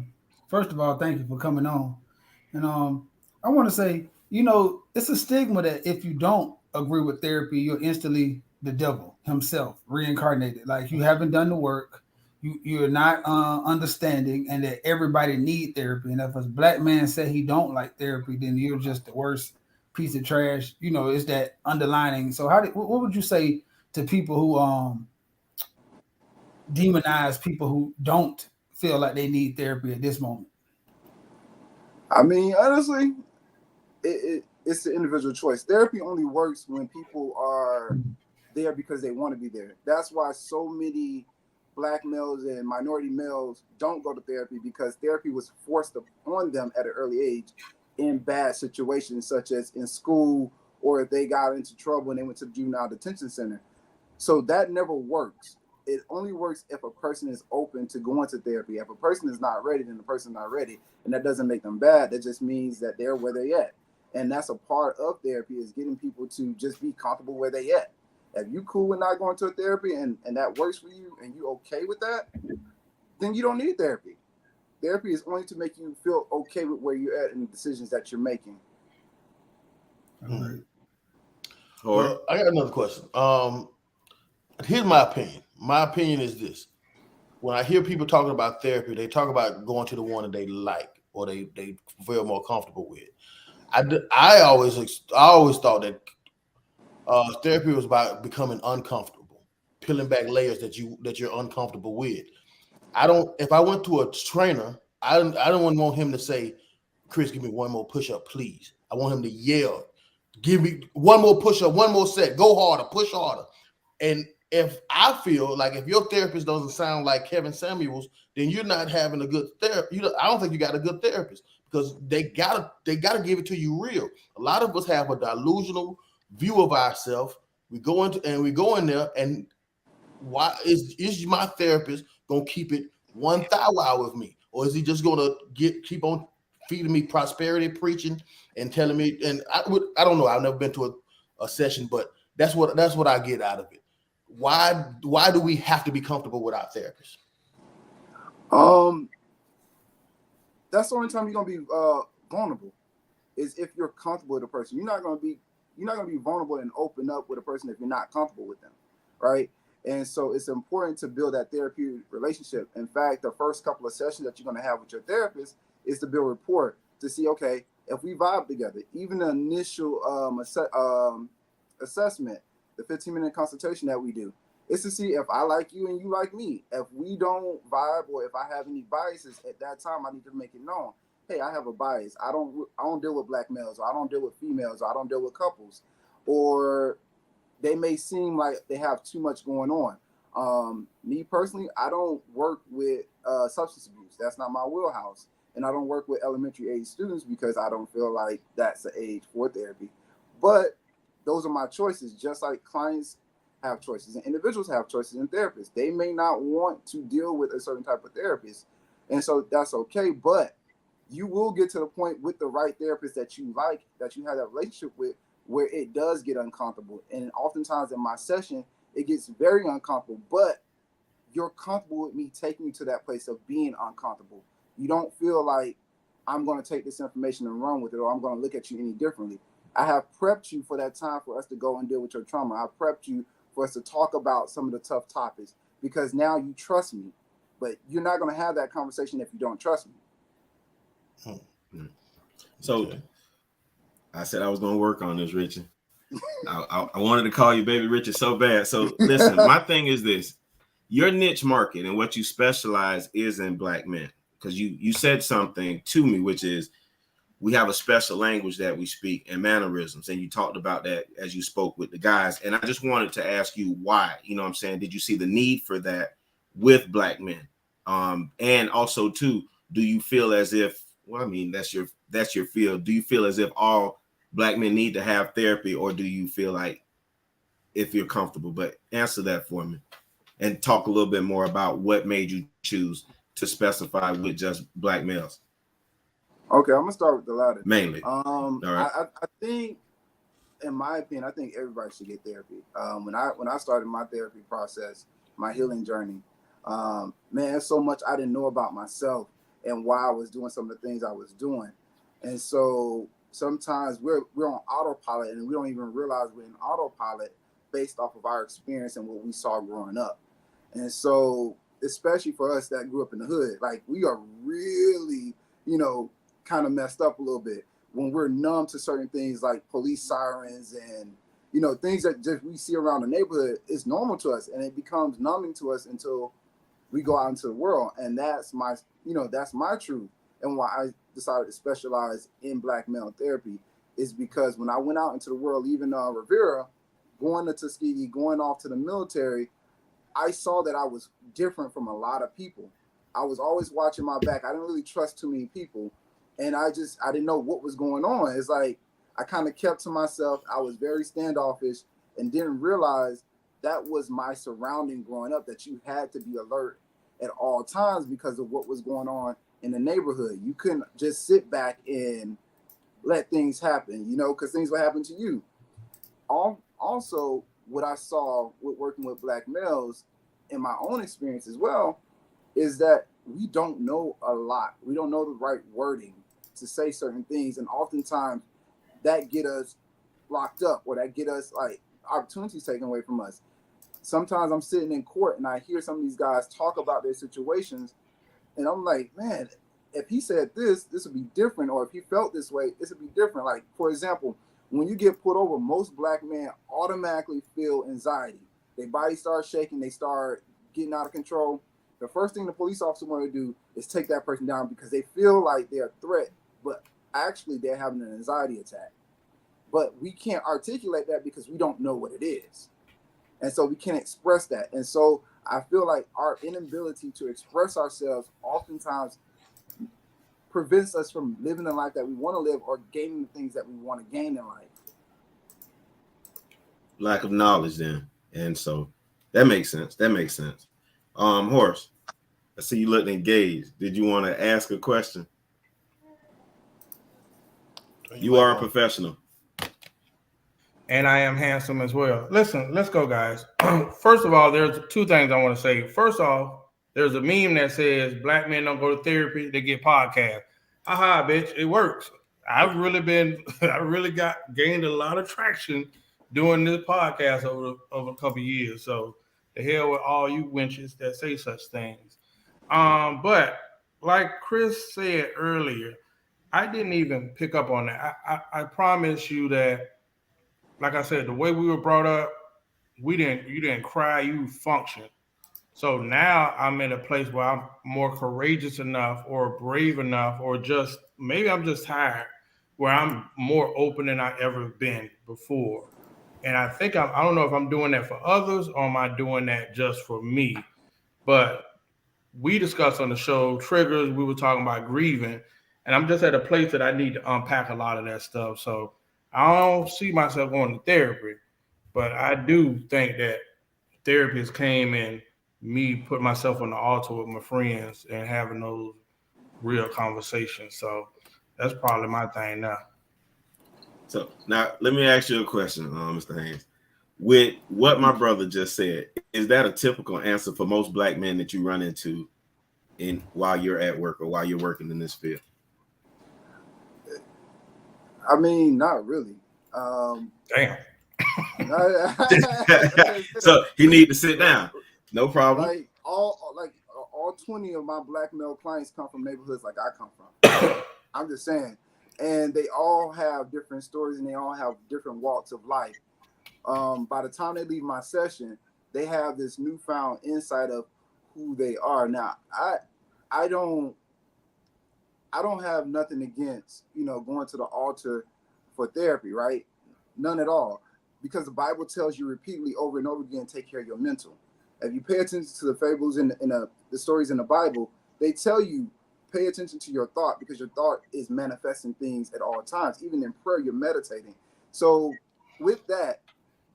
First of all, thank you for coming on, and I want to say, it's a stigma that if you don't agree with therapy, you're instantly the devil himself, reincarnated. Like you haven't done the work, you're not understanding, and that everybody need therapy. And if a black man say he don't like therapy, then you're just the worst piece of trash. It's that underlining. So what would you say to people who demonize people who don't feel like they need therapy at this moment? I mean, honestly, it's the individual choice. Therapy only works when people are there because they want to be there. That's why so many Black males and minority males don't go to therapy, because therapy was forced upon them at an early age in bad situations, such as in school, or if they got into trouble and they went to the juvenile detention center. So that never works. It only works if a person is open to going to therapy. If a person is not ready, then the person's not ready. And that doesn't make them bad. That just means that they're where they're at. And that's a part of therapy, is getting people to just be comfortable where they at. If you cool with not going to a therapy and that works for you and you okay with that, then you don't need therapy. Therapy is only to make you feel okay with where you're at and the decisions that you're making. All right. Well, I got another question. Here's my opinion. My opinion is this: when I hear people talking about therapy, they talk about going to the one that they like or they feel more comfortable with. I always thought that Therapy was about becoming uncomfortable, peeling back layers that you're uncomfortable with. If I went to a trainer, I don't want him to say, Chris, give me one more push-up, please. I want him to yell, give me one more push-up, one more set, go harder, push harder. And if I feel like if your therapist doesn't sound like Kevin Samuels, then you're not having a good therapist. I don't think you got a good therapist, because they gotta give it to you real. A lot of us have a delusional view of ourselves. We go in there, and why is my therapist gonna keep it one thou wow with me, or is he just gonna keep on feeding me prosperity preaching and telling me? And I don't know. I've never been to a session, but that's what I get out of it. Why do we have to be comfortable with our therapist? That's the only time you're gonna be vulnerable, is if you're comfortable with a person. You're not gonna be vulnerable and open up with a person if you're not comfortable with them, right? And so it's important to build that therapeutic relationship. In fact, the first couple of sessions that you're gonna have with your therapist is to build rapport, to see, okay, if we vibe together. Even the initial assessment, the 15-minute consultation that we do, is to see if I like you and you like me. If we don't vibe, or if I have any biases at that time, I need to make it known. Hey, I have a bias. I don't deal with black males, or I don't deal with females, or I don't deal with couples, or they may seem like they have too much going on. Me personally, I don't work with substance abuse. That's not my wheelhouse. And I don't work with elementary age students because I don't feel like that's the age for therapy. But those are my choices, just like clients have choices and individuals have choices in therapists. They may not want to deal with a certain type of therapist, and so that's okay. But you will get to the point with the right therapist that you like, that you have that relationship with, where it does get uncomfortable. And oftentimes in my session, it gets very uncomfortable, but you're comfortable with me taking you to that place of being uncomfortable. You don't feel like I'm going to take this information and run with it, or I'm going to look at you any differently. I have prepped you for that time for us to go and deal with your trauma. I prepped you for us to talk about some of the tough topics, because now you trust me. But you're not going to have that conversation if you don't trust me. So I said I was going to work on this, Richard. I wanted to call you Baby Richard so bad. So listen, my thing is this. Your niche market and what you specialize is in black men. Because you said something to me, which is we have a special language that we speak and mannerisms. And you talked about that as you spoke with the guys. And I just wanted to ask you why. You know what I'm saying? Did you see the need for that with black men? And also, too, do you feel as if, well, I mean, that's your field. Do you feel as if all black men need to have therapy, or do you feel like if you're comfortable? But answer that for me and talk a little bit more about what made you choose to specify with just black males. Okay, I'm gonna start with the latter. Mainly. All right. I think, in my opinion, I think everybody should get therapy. When I started my therapy process, my healing journey, man, there's so much I didn't know about myself and why I was doing some of the things I was doing. And so sometimes we're on autopilot, and we don't even realize we're in autopilot based off of our experience and what we saw growing up. And so, especially for us that grew up in the hood, like, we are really, kind of messed up a little bit when we're numb to certain things like police sirens and, things that just we see around the neighborhood. Is normal to us, and it becomes numbing to us until we go out into the world. And that's my truth. And why I decided to specialize in black male therapy is because when I went out into the world, even Rivera, going to Tuskegee, going off to the military, I saw that I was different from a lot of people. I was always watching my back. I didn't really trust too many people. And I didn't know what was going on. It's like I kind of kept to myself. I was very standoffish and didn't realize that was my surrounding growing up, that you had to be alert at all times because of what was going on in the neighborhood. You couldn't just sit back and let things happen, because things will happen to you. Also, what I saw with working with black males in my own experience as well is that we don't know a lot. We don't know the right wording to say certain things. And oftentimes that get us locked up, or that get us like opportunities taken away from us. Sometimes I'm sitting in court and I hear some of these guys talk about their situations, and I'm like, man, if he said this would be different. Or if he felt this way, this would be different. Like, for example, when you get pulled over, most black men automatically feel anxiety. Their body starts shaking. They start getting out of control. The first thing the police officer want to do is take that person down because they feel like they're a threat, but actually they're having an anxiety attack. But we can't articulate that because we don't know what it is. And so we can't express that. And so I feel like our inability to express ourselves oftentimes prevents us from living the life that we want to live or gaining the things that we want to gain in life. Lack of knowledge then. And so that makes sense. Horace, I see you looking engaged. Did you want to ask a question? You are a professional. And I am handsome as well. Listen, let's go, guys. First of all, there's two things I want to say. First off, there's a meme that says black men don't go to therapy, they get podcasts. Aha, bitch, it works. I really gained a lot of traction doing this podcast over a couple of years. So the hell with all you wenches that say such things. But like Chris said earlier, I didn't even pick up on that. I promise you that, like I said, the way we were brought up, you didn't cry, you functioned. So now I'm in a place where I'm more courageous enough or brave enough, or just maybe I'm just tired, where I'm more open than I ever been before. And I think I don't know if I'm doing that for others or am I doing that just for me. But we discussed on the show triggers. We were talking about grieving, and I'm just at a place that I need to unpack a lot of that stuff. So I don't see myself going to therapy, but I do think that therapists came in me put myself on the altar with my friends and having those real conversations. So that's probably my thing now. So now let me ask you a question, Mr. Haynes. With what my brother just said, is that a typical answer for most black men that you run into while you're at work or while you're working in this field? I mean, not really. Damn. So he need to sit down. No problem. Like all 20 of my black male clients come from neighborhoods like I come from. I'm just saying. And they all have different stories and they all have different walks of life. By the time they leave my session, they have this newfound insight of who they are. Now, I don't have nothing against, going to the altar for therapy, right? None at all. Because the Bible tells you repeatedly over and over again, take care of your mental. If you pay attention to the fables in the stories in the Bible, they tell you pay attention to your thought because your thought is manifesting things at all times. Even in prayer, you're meditating. So with that,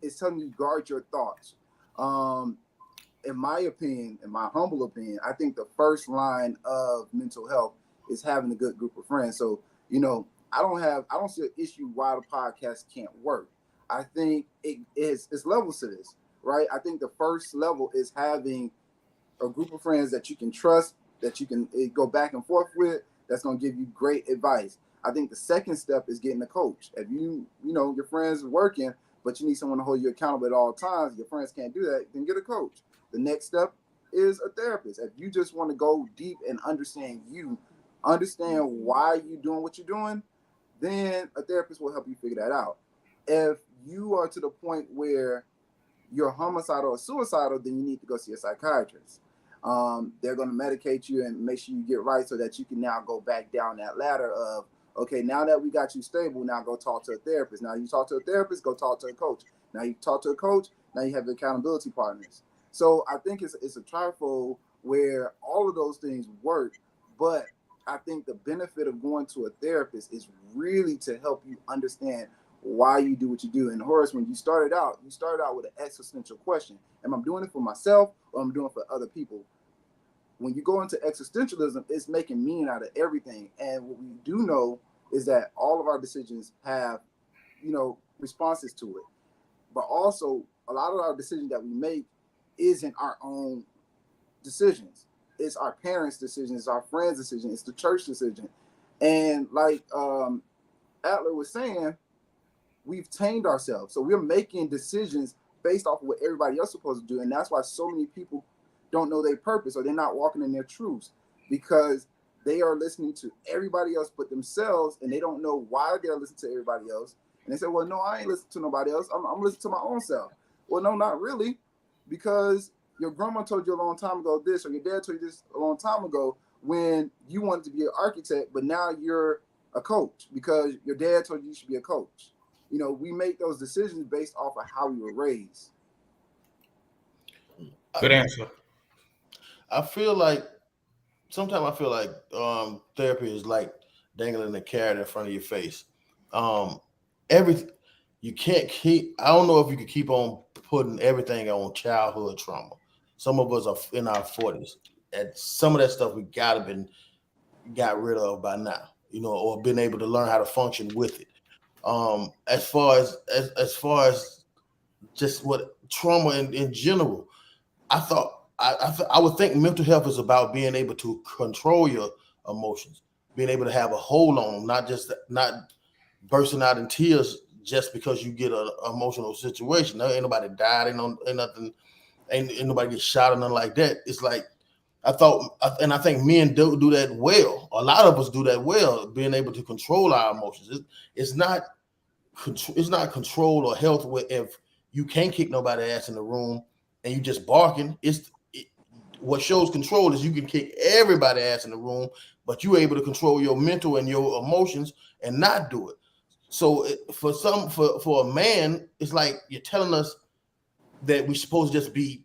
it's telling you guard your thoughts. In my opinion, in my humble opinion, I think the first line of mental health is having a good group of friends. So, I don't see an issue why the podcast can't work. I think it's levels to this, right? I think the first level is having a group of friends that you can trust, that you can go back and forth with, that's going to give you great advice. I think the second step is getting a coach. If your friends are working, but you need someone to hold you accountable at all times, your friends can't do that, then get a coach. The next step is a therapist. If you just want to go deep and understand why you're doing what you're doing, then a therapist will help you figure that out. If you are to the point where you're homicidal or suicidal, then you need to go see a psychiatrist. They're going to medicate you and make sure you get right so that you can now go back down that ladder of, okay, now that we got you stable, now go talk to a therapist. Now you talk to a therapist, go talk to a coach. Now you talk to a coach, now you have accountability partners. So I think it's a trifold where all of those things work, but I think the benefit of going to a therapist is really to help you understand why you do what you do. And Horace, when you started out with an existential question. Am I doing it for myself or am I doing it for other people? When you go into existentialism, it's making meaning out of everything. And what we do know is that all of our decisions have, responses to it. But also, a lot of our decisions that we make isn't our own decisions. It's our parents' decision, it's our friends' decision, it's the church decision. And like Adler was saying, we've tamed ourselves. So we're making decisions based off of what everybody else is supposed to do. And that's why so many people don't know their purpose or they're not walking in their truths because they are listening to everybody else but themselves and they don't know why they're listening to everybody else. And they said, well, no, I ain't listening to nobody else. I'm listening to my own self. Well, no, not really, because your grandma told you a long time ago this, or your dad told you this a long time ago when you wanted to be an architect, but now you're a coach because your dad told you should be a coach. You know, we make those decisions based off of how we were raised. Good answer. Sometimes I feel like therapy is like dangling a carrot in front of your face. You can't keep. I don't know if you can keep on putting everything on childhood trauma. Some of us are in our 40s, and some of that stuff we got rid of by now, you know, or been able to learn how to function with it. As far as just what trauma in general, I would think mental health is about being able to control your emotions, being able to have a hold on them, not bursting out in tears just because you get an emotional situation. Ain't nobody died, ain't nothing, ain't nobody get shot or nothing like that. It's like I think men do that well. A lot of us do that well, being able to control our emotions. It's not control or health if you can't kick nobody ass in the room and you just barking. What shows control is you can kick everybody ass in the room, but you're able to control your mental and your emotions and not do it. So for a man, it's like you're telling us that we're supposed to just be,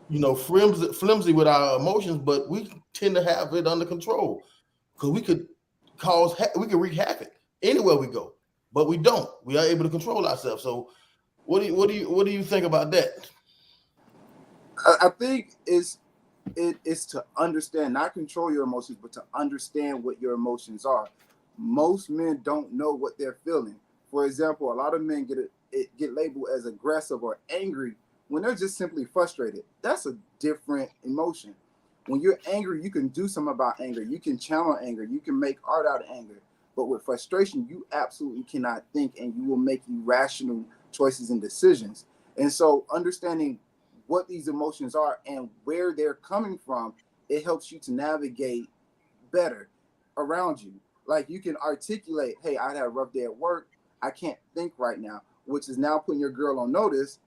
you know, flimsy with our emotions, but we tend to have it under control because we could wreak havoc anywhere we go, but we don't. We are able to control ourselves. So what do you think about that? I think it is to understand, not control your emotions, but to understand what your emotions are. Most men don't know what they're feeling. For example, a lot of men get labeled as aggressive or angry when they're just simply frustrated. That's a different emotion. When you're angry, you can do something about anger. You can channel anger. You can make art out of anger. But with frustration, you absolutely cannot think, and you will make irrational choices and decisions. And so understanding what these emotions are and where they're coming from, it helps you to navigate better around you. Like you can articulate, hey, I had a rough day at work. I can't think right now, which is now putting your girl on notice.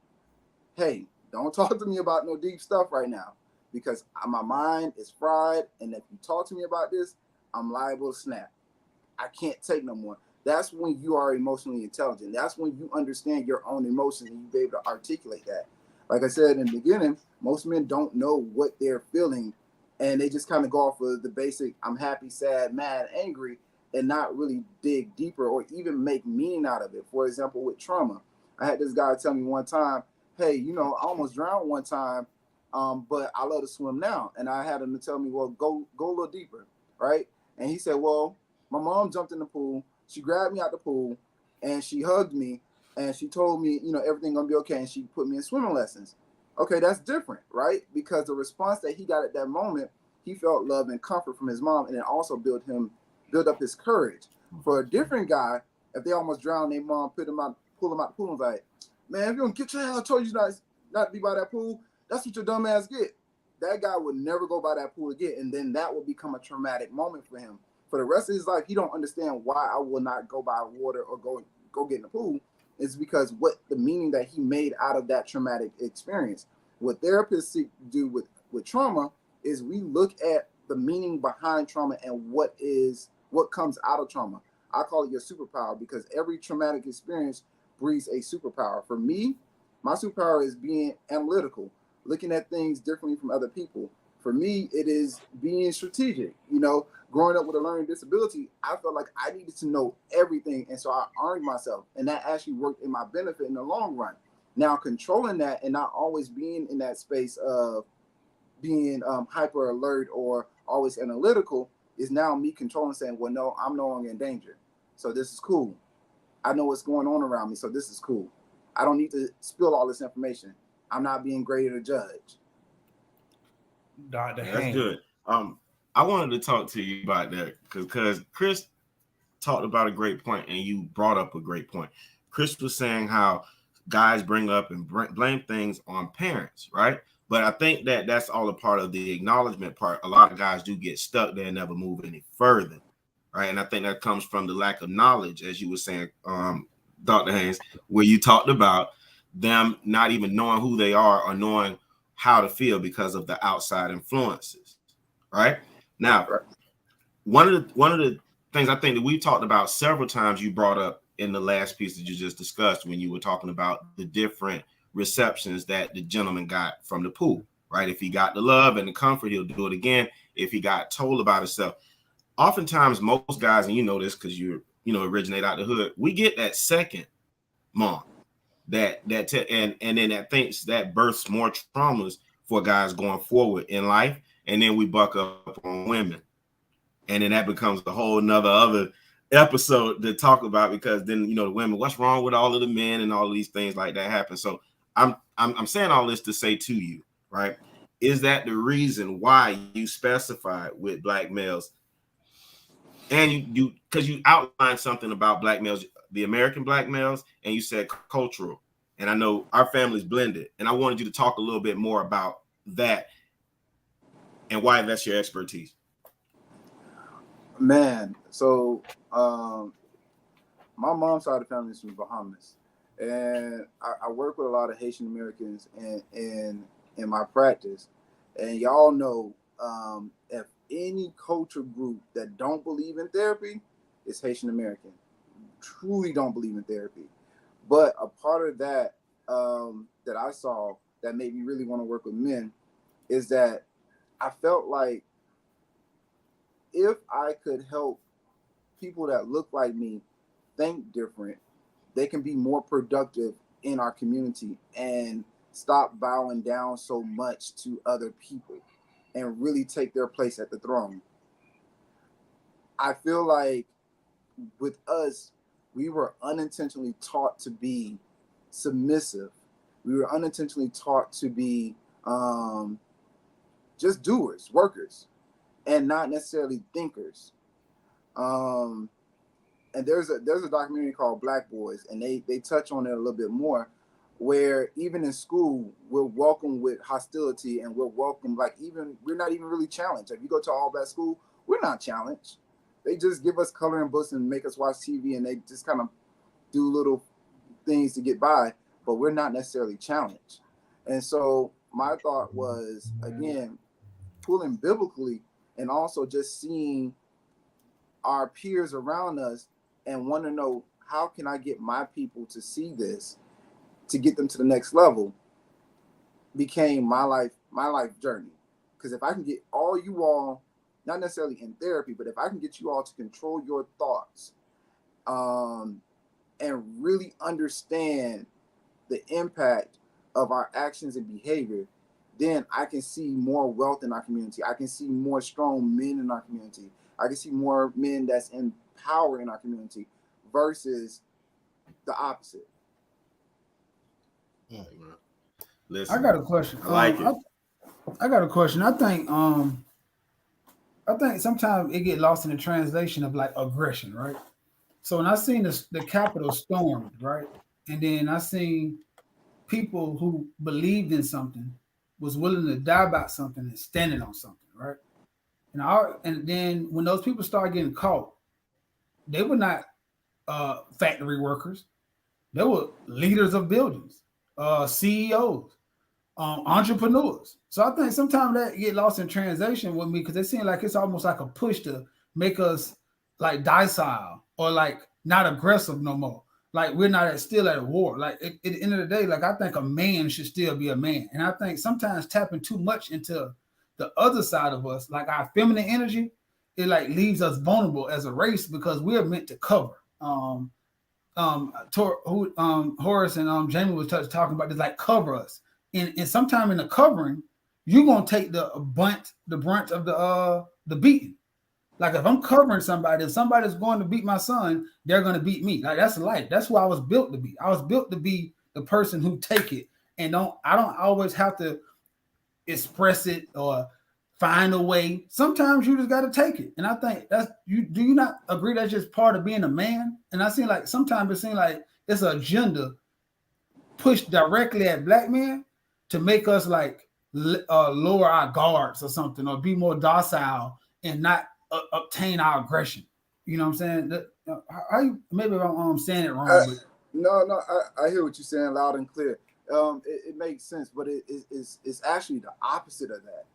Hey, don't talk to me about no deep stuff right now because my mind is fried. And if you talk to me about this, I'm liable to snap. I can't take no more. That's when you are emotionally intelligent. That's when you understand your own emotions and you be able to articulate that. Like I said in the beginning, most men don't know what they're feeling and they just kind of go off of the basic, I'm happy, sad, mad, angry, and not really dig deeper or even make meaning out of it. For example, with trauma, I had this guy tell me one time, hey, you know, I almost drowned one time, but I love to swim now. And I had him to tell me, well, go a little deeper, right? And he said, well, my mom jumped in the pool. She grabbed me out the pool and she hugged me and she told me, you know, everything gonna be okay. And she put me in swimming lessons. Okay, that's different, right? Because the response that he got at that moment, he felt love and comfort from his mom, and it also built up his courage. For a different guy, if they almost drowned, their mom pull him out the pool and was like, man, if you don't get your hell, I told you not to be by that pool, that's what your dumb ass get. That guy would never go by that pool again, and then that will become a traumatic moment for him. For the rest of his life, he don't understand why I will not go by water or go get in the pool. It's because what the meaning that he made out of that traumatic experience. What therapists seek to do with trauma is we look at the meaning behind trauma and what comes out of trauma. I call it your superpower because every traumatic experience breeds a superpower. For me, my superpower is being analytical, looking at things differently from other people. For me, it is being strategic. You know, growing up with a learning disability, I felt like I needed to know everything. And so I armed myself. And that actually worked in my benefit in the long run. Now, controlling that and not always being in that space of being hyper alert or always analytical is now me controlling, saying, well, no, I'm no longer in danger. So this is cool. I know what's going on around me. So this is cool. I don't need to spill all this information. I'm not being graded or judged. Dr. That's good. I wanted to talk to you about that because Chris talked about a great point and you brought up a great point. Chris was saying how guys bring up and blame things on parents, right? But I think that that's all a part of the acknowledgement part. A lot of guys do get stuck there and never move any further, right? And I think that comes from the lack of knowledge, as you were saying, Dr. Haynes, where you talked about them not even knowing who they are or knowing how to feel because of the outside influences. Right now, one of the things I think that we talked about several times, you brought up in the last piece that you just discussed when you were talking about the different receptions that the gentleman got from the pool. Right? If he got the love and the comfort, he'll do it again. If he got told about himself, oftentimes most guys, and you know this because you originate out the hood, we get that second mom and then that thinks that births more traumas for guys going forward in life, and then we buck up on women, and then that becomes a whole nother other episode to talk about, because then the women, what's wrong with all of the men and all of these things like that happen. So I'm saying all this to say to you, right? Is that the reason why you specified with black males? And you because you outlined something about black males, the American black males, and you said cultural. And I know our family's blended, and I wanted you to talk a little bit more about that and why that's your expertise. Man, so my mom's side of the family is from Bahamas, and I work with a lot of Haitian Americans in my practice, and y'all know if any culture group that don't believe in therapy is Haitian American. Truly don't believe in therapy. But a part of that that I saw that made me really want to work with men is that I felt like if I could help people that look like me think different, they can be more productive in our community and stop bowing down so much to other people and really take their place at the throne. I feel like with us, we were unintentionally taught to be submissive. We were unintentionally taught to be just doers, workers, and not necessarily thinkers. And there's a documentary called Black Boys, and they touch on it a little bit more, where even in school, we're welcomed with hostility, and we're welcomed, we're not even really challenged. If you go to all black school, we're not challenged. They just give us coloring books and make us watch TV, and they just kind of do little things to get by, but we're not necessarily challenged. And so my thought was, again, pulling biblically and also just seeing our peers around us and want to know, how can I get my people to see this, to get them to the next level, became my life journey. Because if I can get all you all, not necessarily in therapy, but if I can get you all to control your thoughts and really understand the impact of our actions and behavior, then I can see more wealth in our community. I can see more strong men in our community. I can see more men that's in power in our community versus the opposite. Listen, I got a question. I like it. I got a question. I think sometimes it get lost in the translation of like aggression, right? So when I seen the Capitol stormed, right, and then I seen people who believed in something, was willing to die about something and standing on something, right? And then when those people start getting caught, they were not factory workers. They were leaders of buildings, CEOs, entrepreneurs. So I think sometimes that get lost in translation with me, because it seems like it's almost like a push to make us like docile or like not aggressive no more. Like we're not still at a war. Like at the end of the day, like I think a man should still be a man. And I think sometimes tapping too much into the other side of us, like our feminine energy, it like leaves us vulnerable as a race, because we're meant to cover. Horace and Jamie was talking about this, like cover us. And sometime in the covering, you're gonna take the brunt of the beating. Like if I'm covering somebody, if somebody's going to beat my son, they're going to beat me. Like that's life. That's who I was built to be. I was built to be the person who take it and I don't always have to express it or find a way. Sometimes you just got to take it. And I think that's you. Do you not agree that's just part of being a man? And I see like sometimes it seems like it's an agenda pushed directly at black men to make us like lower our guards or something, or be more docile and not obtain our aggression. You know what I'm saying? Maybe I'm saying it wrong. No, I hear what you're saying loud and clear. It makes sense, but it's actually the opposite of that.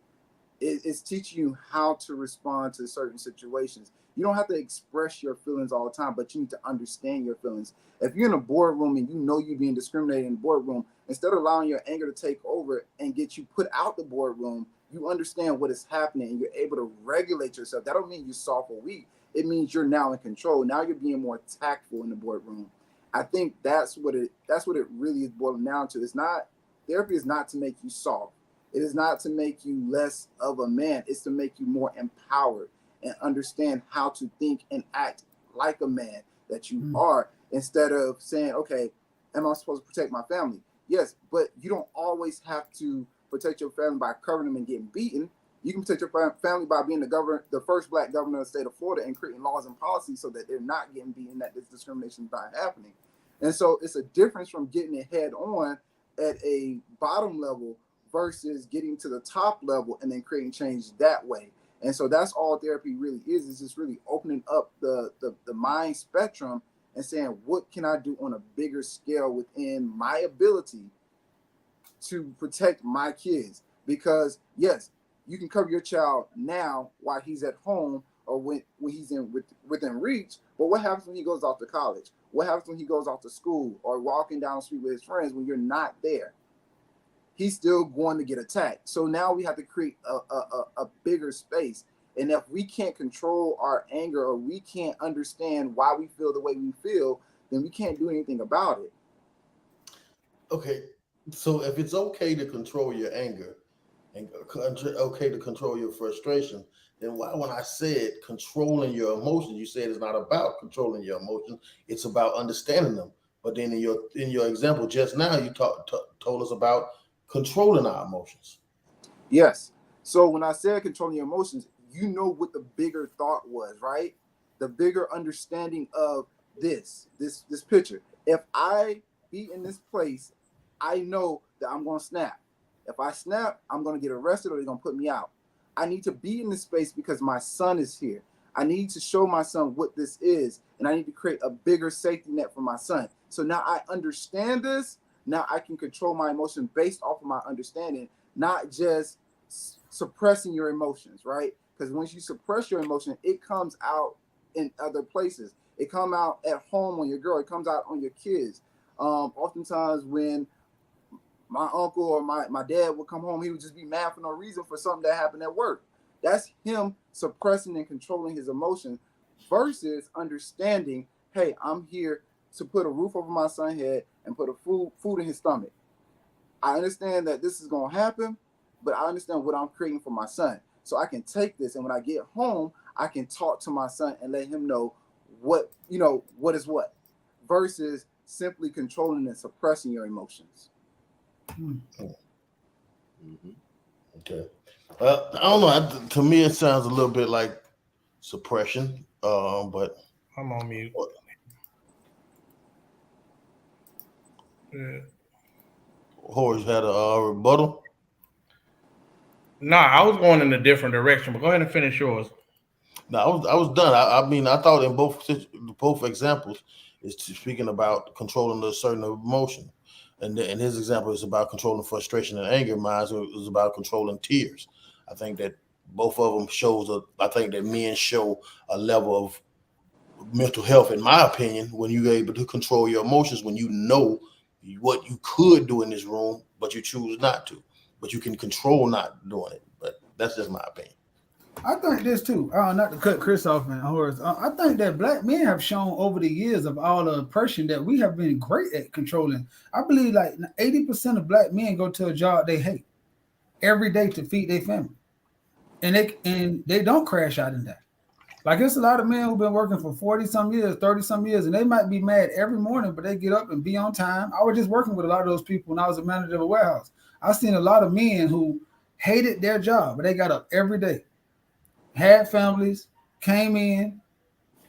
It's teaching you how to respond to certain situations. You don't have to express your feelings all the time, but you need to understand your feelings. If you're in a boardroom and you know you're being discriminated in the boardroom, instead of allowing your anger to take over and get you put out the boardroom, you understand what is happening and you're able to regulate yourself. That don't mean you're soft or weak. It means you're now in control. Now you're being more tactful in the boardroom. I think that's what it really is boiling down to. It's not, therapy is not to make you soft. It is not to make you less of a man. It's to make you more empowered and understand how to think and act like a man that you are, instead of saying, okay, am I supposed to protect my family? Yes, but you don't always have to protect your family by covering them and getting beaten. You can protect your family by being the first Black governor of the state of Florida and creating laws and policies so that they're not getting beaten, that this discrimination is not happening. And so it's a difference from getting it head on at a bottom level versus getting to the top level and then creating change that way. And so that's all therapy really is just really opening up the mind spectrum and saying, what can I do on a bigger scale within my ability to protect my kids? Because yes, you can cover your child now while he's at home or when he's within reach, but what happens when he goes off to college? What happens when he goes off to school or walking down the street with his friends when you're not there? He's still going to get attacked. So now we have to create a bigger space. And if we can't control our anger or we can't understand why we feel the way we feel, then we can't do anything about it. Okay, so if it's okay to control your anger and okay to control your frustration, then why, when I said controlling your emotions, you said it's not about controlling your emotions, it's about understanding them. But then in your example just now, you told us about controlling our emotions. Yes. So when I said controlling your emotions, you know what the bigger thought was, right? The bigger understanding of this picture. If I be in this place, I know that I'm going to snap. If I snap, I'm going to get arrested or they're going to put me out. I need to be in this space because my son is here. I need to show my son what this is, and I need to create a bigger safety net for my son. So now I understand this. Now I can control my emotion based off of my understanding, not just suppressing your emotions, right? Because once you suppress your emotion, it comes out in other places. It comes out at home on your girl. It comes out on your kids. Oftentimes when my uncle or my dad would come home, he would just be mad for no reason for something that happened at work. That's him suppressing and controlling his emotions versus understanding, hey, I'm here to put a roof over my son's head and put a food in his stomach. I understand that this is going to happen, but I understand what I'm creating for my son. So I can take this, and when I get home, I can talk to my son and let him know what is what, versus simply controlling and suppressing your emotions. Okay. I don't know. To me, it sounds a little bit like suppression, but I'm on mute. Yeah. Horace had a rebuttal. No, I was going in a different direction, but go ahead and finish yours. No, I was done. I mean, I thought in both examples is speaking about controlling a certain emotion, and his example is about controlling frustration and anger. Mine is about controlling tears. I think that both of them I think that men show a level of mental health, in my opinion, when you're able to control your emotions, when you know what you could do in this room, but you choose not to. But you can control not doing it. But that's just my opinion. I think this too. Not to cut Chris off and Horace. I think that Black men have shown over the years of all the oppression that we have been great at controlling. I believe like 80% of Black men go to a job they hate every day to feed their family, and they don't crash out in that. Like it's a lot of men who've been working for 40 some years, 30 some years, and they might be mad every morning, but they get up and be on time. I was just working with a lot of those people when I was a manager of a warehouse. I've seen a lot of men who hated their job, but they got up every day, had families, came in.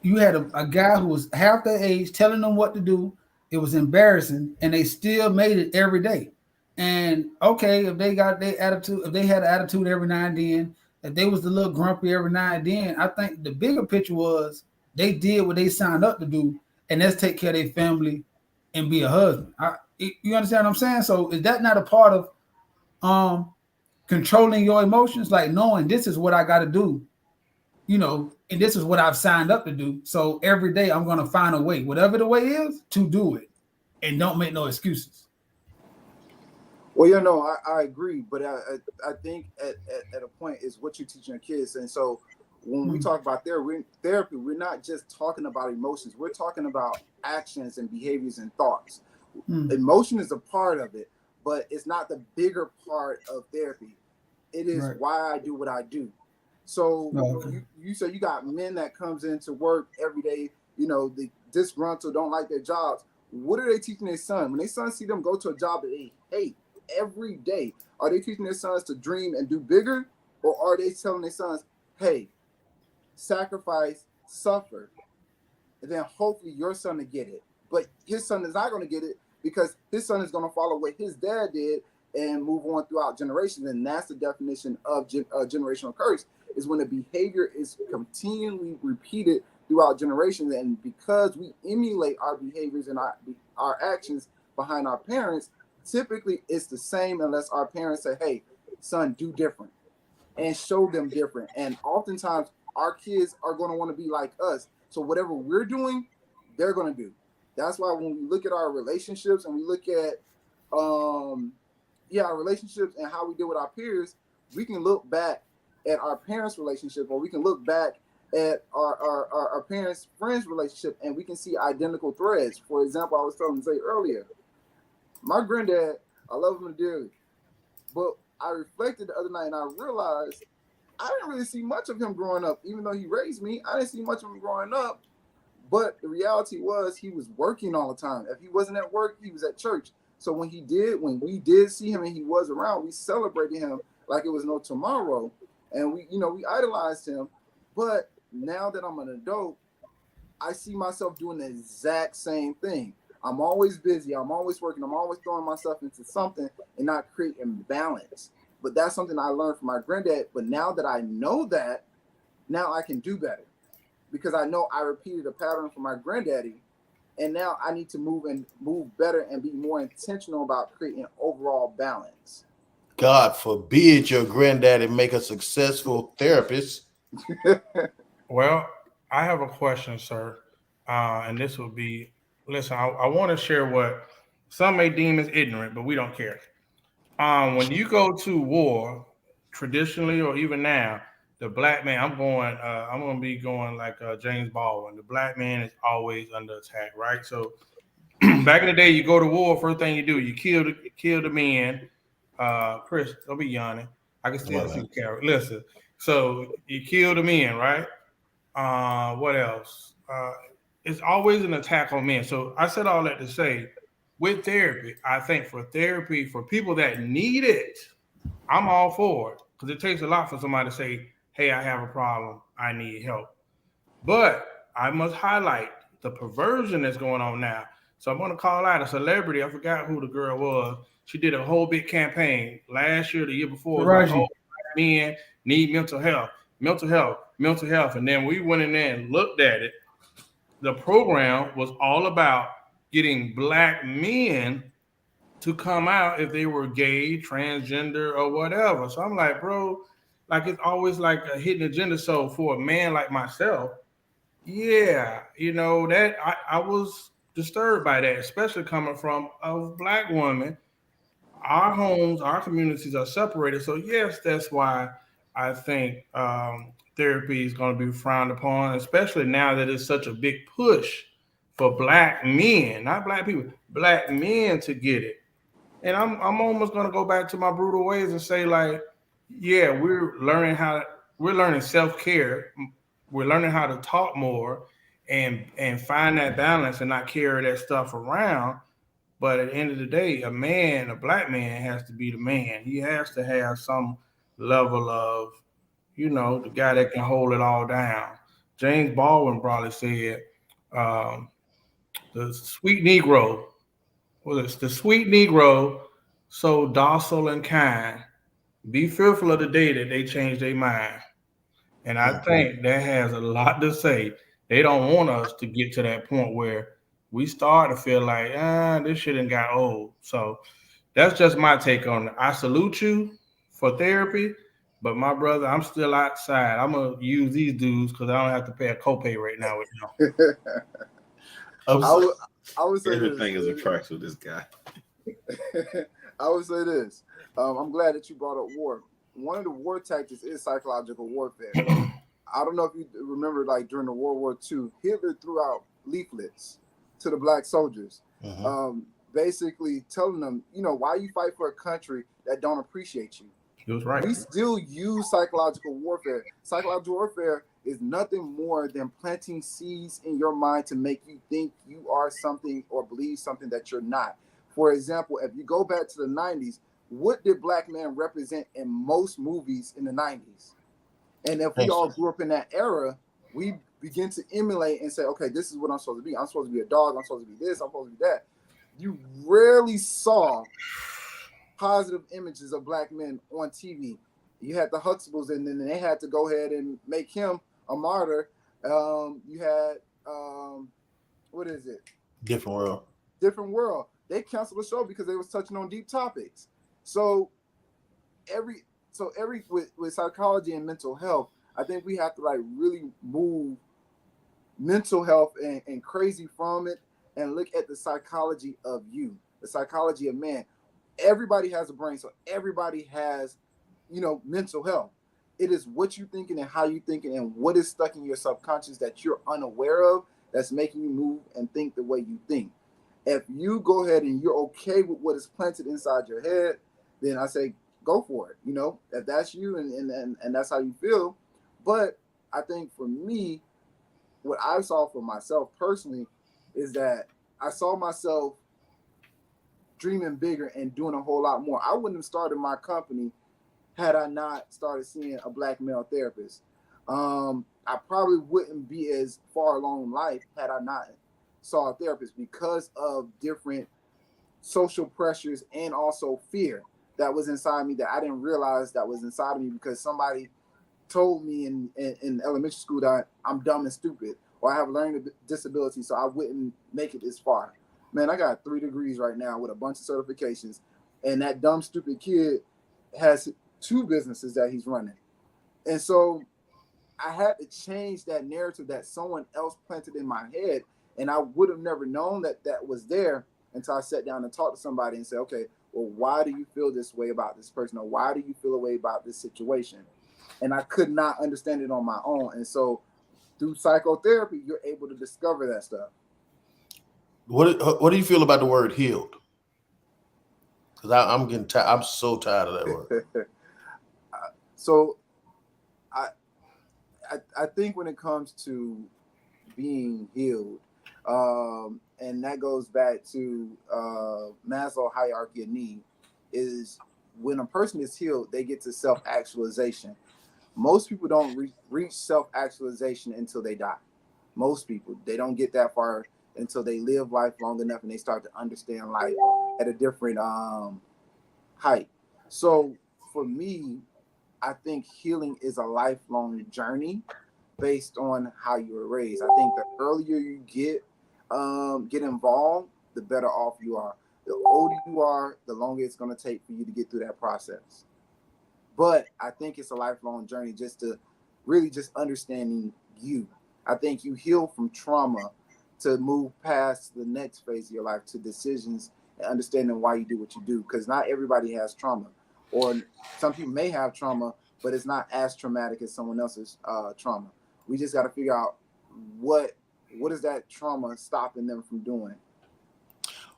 You had a guy who was half their age telling them what to do. It was embarrassing, and they still made it every day. And okay, if they got their attitude, if they had an attitude every now and then, if they was a little grumpy every now and then, I think the bigger picture was they did what they signed up to do, and let's take care of their family and be a husband. You understand what I'm saying? So is that not a part of controlling your emotions, like knowing this is what I got to do, you know, and this is what I've signed up to do. So every day I'm going to find a way, whatever the way is, to do it, and don't make no excuses. Well, you know, I agree, but I think at a point is what you're teaching your kids. And so when we talk about therapy, we're not just talking about emotions. We're talking about actions and behaviors and thoughts. Emotion is a part of it, but it's not the bigger part of therapy. It is why I do what I do. So you say you got men that comes into work every day, you know, the disgruntled, don't like their jobs. What are they teaching their son? When their sons see them go to a job that they hate every day, are they teaching their sons to dream and do bigger? Or are they telling their sons, hey, sacrifice, suffer, and then hopefully your son to get it? But his son is not going to get it because his son is going to follow what his dad did and move on throughout generations. And that's the definition of generational curse, is when the behavior is continually repeated throughout generations. And because we emulate our behaviors and our actions behind our parents, typically it's the same unless our parents say, hey, son, do different, and show them different. And oftentimes our kids are going to want to be like us. So whatever we're doing, they're going to do. That's why when we look at our relationships and we look at our relationships and how we deal with our peers, we can look back at our parents' relationship, or we can look back at our parents' friends' relationship, and we can see identical threads. For example, I was telling Zay earlier, my granddad, I love him dearly, but I reflected the other night and I realized I didn't really see much of him growing up. Even though he raised me, I didn't see much of him growing up. But the reality was he was working all the time. If he wasn't at work, he was at church. So when we did see him and he was around, we celebrated him like it was no tomorrow. And we idolized him. But now that I'm an adult, I see myself doing the exact same thing. I'm always busy. I'm always working. I'm always throwing myself into something and not creating balance. But that's something I learned from my granddad. But now that I know that, now I can do better, because I know I repeated a pattern from my granddaddy. And now I need to move better and be more intentional about creating overall balance. God forbid your granddaddy make a successful therapist. Well, I have a question, sir. And this will be, listen, I want to share what some may deem as ignorant, but we don't care. When you go to war, traditionally or even now, the black man, I'm going to be going like James Baldwin. The black man is always under attack, right? So back in the day, you go to war, first thing you do, you kill the men. Chris, don't be yawning. I can still see Carol. Listen, so you kill the men, right? What else? It's always an attack on men. So I said all that to say, with therapy, I think for therapy, for people that need it, I'm all for it, because it takes a lot for somebody to say, hey, I have a problem, I need help. But I must highlight the perversion that's going on now. So I'm going to call out a celebrity. I forgot who the girl was. She did a whole big campaign last year, the year before. Like, oh, men need mental health. And then we went in there and looked at it. The program was all about getting black men to come out if they were gay, transgender, or whatever. So I'm like, bro, like it's always like a hidden agenda. So for a man like myself, yeah, that I was disturbed by that, especially coming from a black woman. Our homes, our communities are separated. So yes, that's why I think therapy is going to be frowned upon, especially now that it's such a big push for black men, not black people, black men to get it. And I'm almost going to go back to my brutal ways and say, like, yeah, we're learning self-care. We're learning how to talk more and find that balance and not carry that stuff around. But at the end of the day, a black man has to be the man. He has to have some level of, the guy that can hold it all down. James Baldwin probably said, the sweet Negro, the sweet Negro, so docile and kind, be fearful of the day that they change their mind. And I think that has a lot to say. They don't want us to get to that point where we start to feel like, this shit done got old. So that's just my take on it. I salute you for therapy, but my brother, I'm still outside. I'm gonna use these dudes because I don't have to pay a copay right now with them. I would say everything this. is a price with this guy. I would say this. I'm glad that you brought up war. One of the war tactics is psychological warfare. I don't know if you remember, like during the World War II, Hitler threw out leaflets to the black soldiers, basically telling them, why you fight for a country that don't appreciate you. He was right. We still use psychological warfare. Psychological warfare is nothing more than planting seeds in your mind to make you think you are something or believe something that you're not. For example, if you go back to the 90s, what did black men represent in most movies in the 90s? And if we all grew up in that era, we begin to emulate and say, okay, this is what I'm supposed to be. I'm supposed to be a dog. I'm supposed to be this. I'm supposed to be that. You rarely saw positive images of black men on TV. You had the Huxtables, and then they had to go ahead and make him a martyr. You had, what is it? Different World. Different World. They canceled the show because they was touching on deep topics. So with psychology and mental health, I think we have to like really move mental health and crazy from it and look at the psychology of you, the psychology of man. Everybody has a brain, so everybody has, mental health. It is what you thinking and how you thinking and what is stuck in your subconscious that you're unaware of that's making you move and think the way you think. If you go ahead and you're okay with what is planted inside your head, then I say go for it. If that's you and that's how you feel. But I think for me, what I saw for myself personally is that I saw myself dreaming bigger and doing a whole lot more. I wouldn't have started my company had I not started seeing a black male therapist. I probably wouldn't be as far along in life had I not saw a therapist because of different social pressures and also fear that was inside me that I didn't realize that was inside of me because somebody told me in elementary school that I'm dumb and stupid or I have a learning disability, so I wouldn't make it this far. Man, I got 3 degrees right now with a bunch of certifications, and that dumb, stupid kid has 2 businesses that he's running. And so I had to change that narrative that someone else planted in my head, and I would have never known that was there until I sat down and talked to somebody and said, okay, well, why do you feel this way about this person? Or why do you feel a way about this situation? And I could not understand it on my own. And so through psychotherapy, you're able to discover that stuff. What do you feel about the word healed? Because I'm getting tired. I'm so tired of that word. So I think when it comes to being healed, and that goes back to Maslow hierarchy of need, is when a person is healed, they get to self-actualization. Most people don't reach self-actualization until they die. Most people, they don't get that far until they live life long enough and they start to understand life at a different height. So for me, I think healing is a lifelong journey based on how you were raised. I think the earlier you get involved, the better off you are. The older you are, the longer it's going to take for you to get through that process. But I think it's a lifelong journey just to really just understanding you. I think you heal from trauma to move past the next phase of your life to decisions and understanding why you do what you do. Because not everybody has trauma, or some people may have trauma, but it's not as traumatic as someone else's trauma. We just got to figure out what is that trauma stopping them from doing.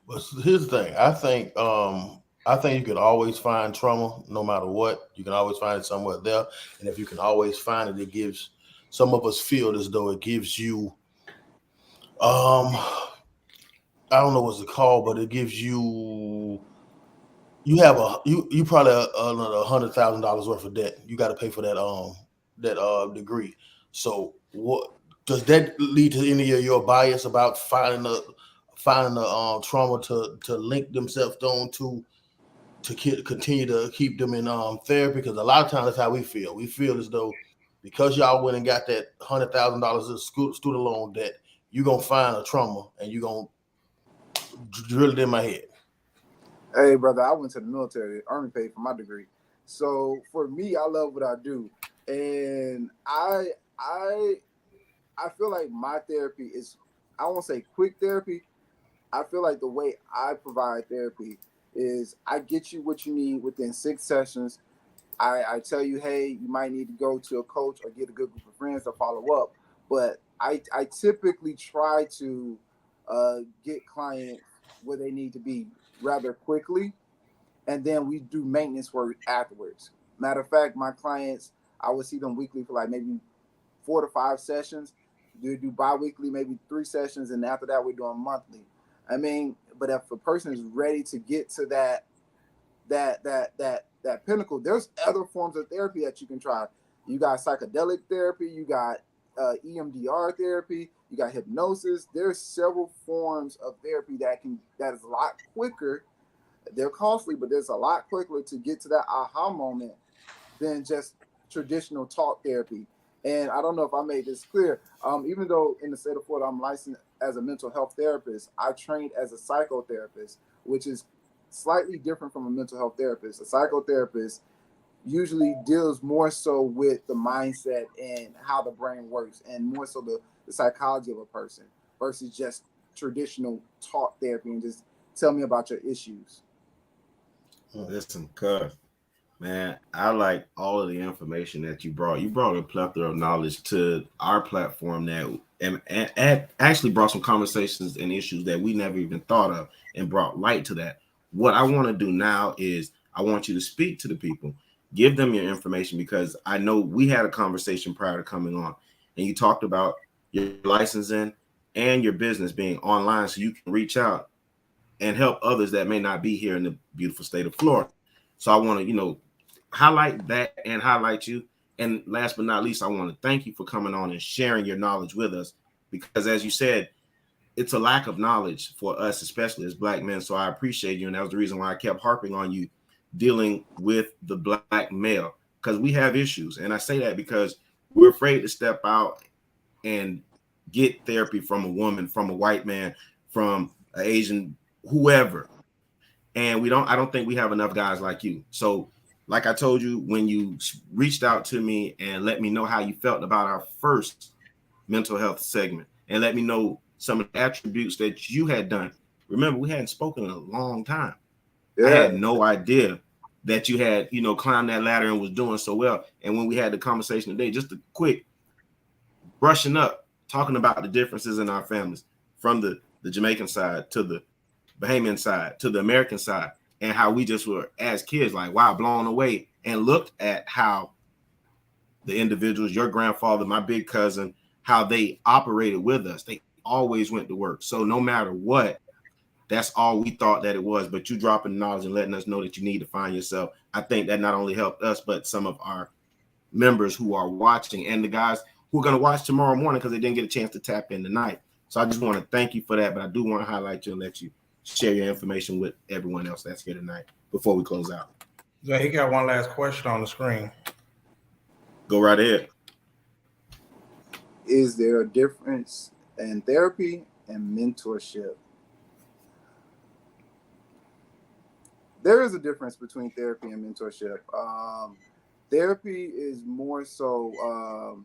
Well, here's the thing. I think you can always find trauma no matter what. You can always find it somewhere there. And if you can always find it, it gives, some of us feel as though it gives you, I don't know what's it called, but it gives you, you probably another $100,000 worth of debt. You got to pay for that degree. So what does that lead to any of your bias about finding the trauma to link themselves on to continue to keep them in therapy? Because a lot of times that's how we feel. We feel as though because y'all went and got that $100,000 of student loan debt, you're gonna find a trauma and you're gonna drilled in my head. Hey, brother, I went to the military. The Army paid for my degree. So for me, I love what I do, and I feel like my therapy is, I won't say quick therapy. I feel like the way I provide therapy is I get you what you need within 6 sessions. I tell you, hey, you might need to go to a coach or get a good group of friends to follow up. But I typically try to get clients where they need to be rather quickly, and then we do maintenance work afterwards. Matter of fact, my clients, I would see them weekly for like maybe 4 to 5 sessions. Do bi-weekly, maybe 3 sessions, and after that, we're doing monthly. I mean, but if a person is ready to get to that pinnacle, there's other forms of therapy that you can try. You got psychedelic therapy, you got EMDR therapy, you got hypnosis. There's several forms of therapy that is a lot quicker. They're costly, but there's a lot quicker to get to that aha moment than just traditional talk therapy. And I don't know if I made this clear. Even though in the state of Florida I'm licensed as a mental health therapist, I trained as a psychotherapist, which is slightly different from a mental health therapist. A psychotherapist usually deals more so with the mindset and how the brain works, and more so the psychology of a person versus just traditional talk therapy and just tell me about your issues. Listen, cuz, man, I like all of the information that you brought. You brought a plethora of knowledge to our platform that and actually brought some conversations and issues that we never even thought of and brought light to that. What I want to do now is I want you to speak to the people, give them your information, because I know we had a conversation prior to coming on, and you talked about your licensing and your business being online so you can reach out and help others that may not be here in the beautiful state of Florida. So I want to, highlight that and highlight you. And last but not least, I want to thank you for coming on and sharing your knowledge with us, because as you said, it's a lack of knowledge for us, especially as Black men. So I appreciate you. And that was the reason why I kept harping on you dealing with the Black male, because we have issues. And I say that because we're afraid to step out and get therapy from a woman, from a white man, from an Asian, whoever. And I don't think we have enough guys like you. So like I told you, when you reached out to me and let me know how you felt about our first mental health segment and let me know some of the attributes that you had done. Remember, we hadn't spoken in a long time. Yeah. I had no idea that you had, climbed that ladder and was doing so well. And when we had the conversation today, just a quick brushing up, talking about the differences in our families, from the Jamaican side to the Bahamian side to the American side, and how we just were, as kids, like, wow, blown away, and looked at how the individuals, your grandfather, my big cousin, how they operated with us. They always went to work. So no matter what, that's all we thought that it was. But you dropping knowledge and letting us know that you need to find yourself. I think that not only helped us, but some of our members who are watching, and the guys who are going to watch tomorrow morning because they didn't get a chance to tap in tonight. So I just want to thank you for that. But I do want to highlight you and let you share your information with everyone else that's here tonight before we close out. Yeah, he got one last question on the screen. Go right ahead. Is there a difference in therapy and mentorship? There is a difference between therapy and mentorship. Therapy is more so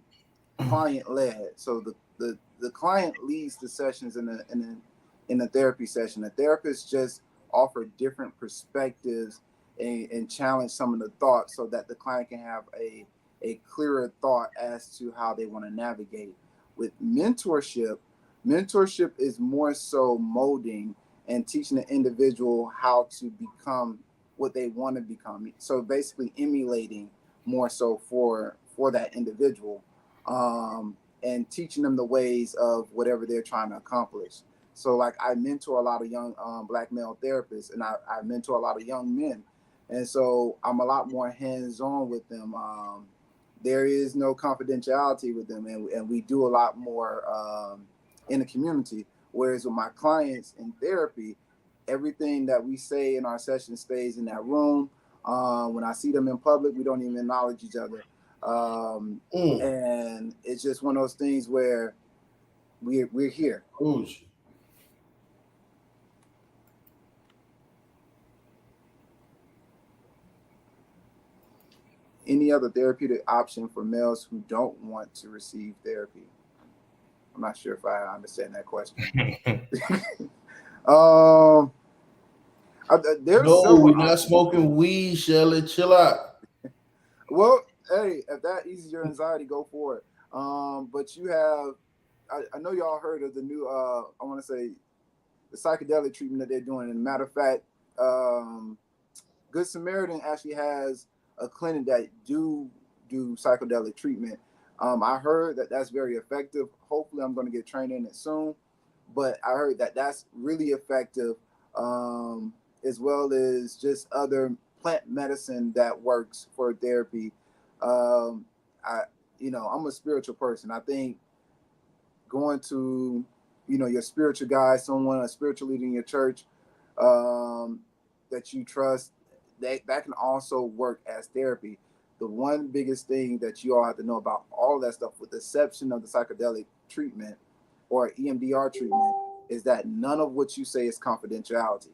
client-led. So the client leads the sessions in a therapy session. The therapist just offer different perspectives and challenge some of the thoughts so that the client can have a clearer thought as to how they want to navigate. With mentorship is more so molding and teaching the individual how to become what they want to become. So basically emulating more so for that individual, and teaching them the ways of whatever they're trying to accomplish. So like I mentor a lot of young Black male therapists, and I mentor a lot of young men. And so I'm a lot more hands-on with them. There is no confidentiality with them, and we do a lot more in the community. Whereas with my clients in therapy, everything that we say in our session stays in that room. When I see them in public, we don't even acknowledge each other. And it's just one of those things where we're here. any other therapeutic option for males who don't want to receive therapy? I'm not sure if I understand that question. There's No, several we're not options. smoking weed, Shelly. Chill out. Well, hey, if that eases your anxiety, go for it. But you have, I know y'all heard of the new, I want to say, the psychedelic treatment that they're doing. And a matter of fact, Good Samaritan actually has a clinic that do psychedelic treatment. I heard that that's very effective. Hopefully, I'm going to get trained in it soon. But I heard that that's really effective, as well as just other plant medicine that works for therapy. I'm a spiritual person. I think going to, your spiritual guy, a spiritual leader in your church that you trust, that can also work as therapy. The one biggest thing that you all have to know about all that stuff, with the exception of the psychedelic treatment or EMDR treatment, is that none of what you say is confidentiality.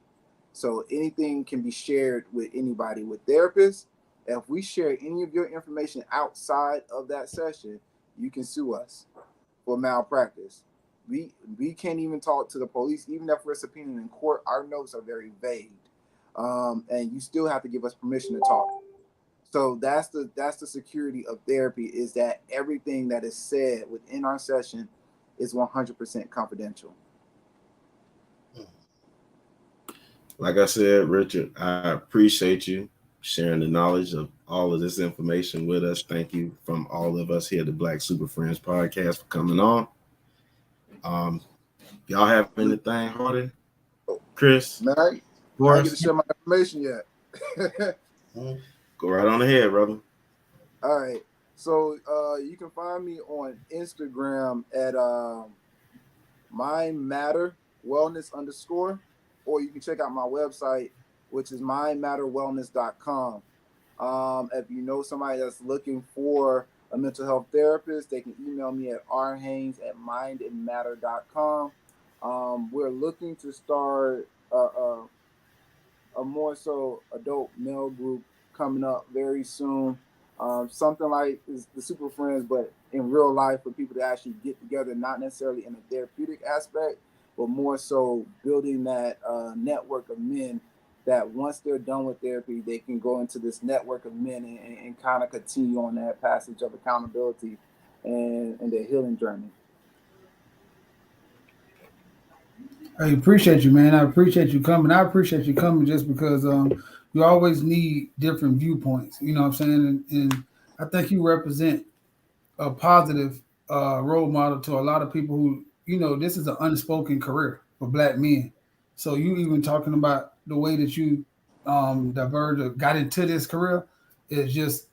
So anything can be shared with anybody. With therapists, if we share any of your information outside of that session, you can sue us for malpractice. We can't even talk to the police, even if we're subpoenaed in court. Our notes are very vague, and you still have to give us permission to talk. So that's the security of therapy, is that everything that is said within our session is 100% confidential. Like I said, Richard, I appreciate you sharing the knowledge of all of this information with us. Thank you from all of us here at the Black Super Friends podcast for coming on. Y'all have anything, Harden? Chris? Man, I didn't get to share my information yet. Go right on ahead, brother. All right. So you can find me on Instagram at mindmatterwellness_, or you can check out my website, which is mindmatterwellness.com. If you know somebody that's looking for a mental health therapist, they can email me at rhaynes@mindandmatter.com. We're looking to start a more so adult male group coming up very soon. Something like the Super Friends, but in real life, for people to actually get together, not necessarily in a therapeutic aspect, but more so building that network of men that once they're done with therapy, they can go into this network of men and kind of continue on that passage of accountability and their healing journey. I appreciate you, man. I appreciate you coming. I appreciate you coming just because you always need different viewpoints. You know what I'm saying? And I think you represent a positive role model to a lot of people who, this is an unspoken career for Black men. So you even talking about the way that you got into this career is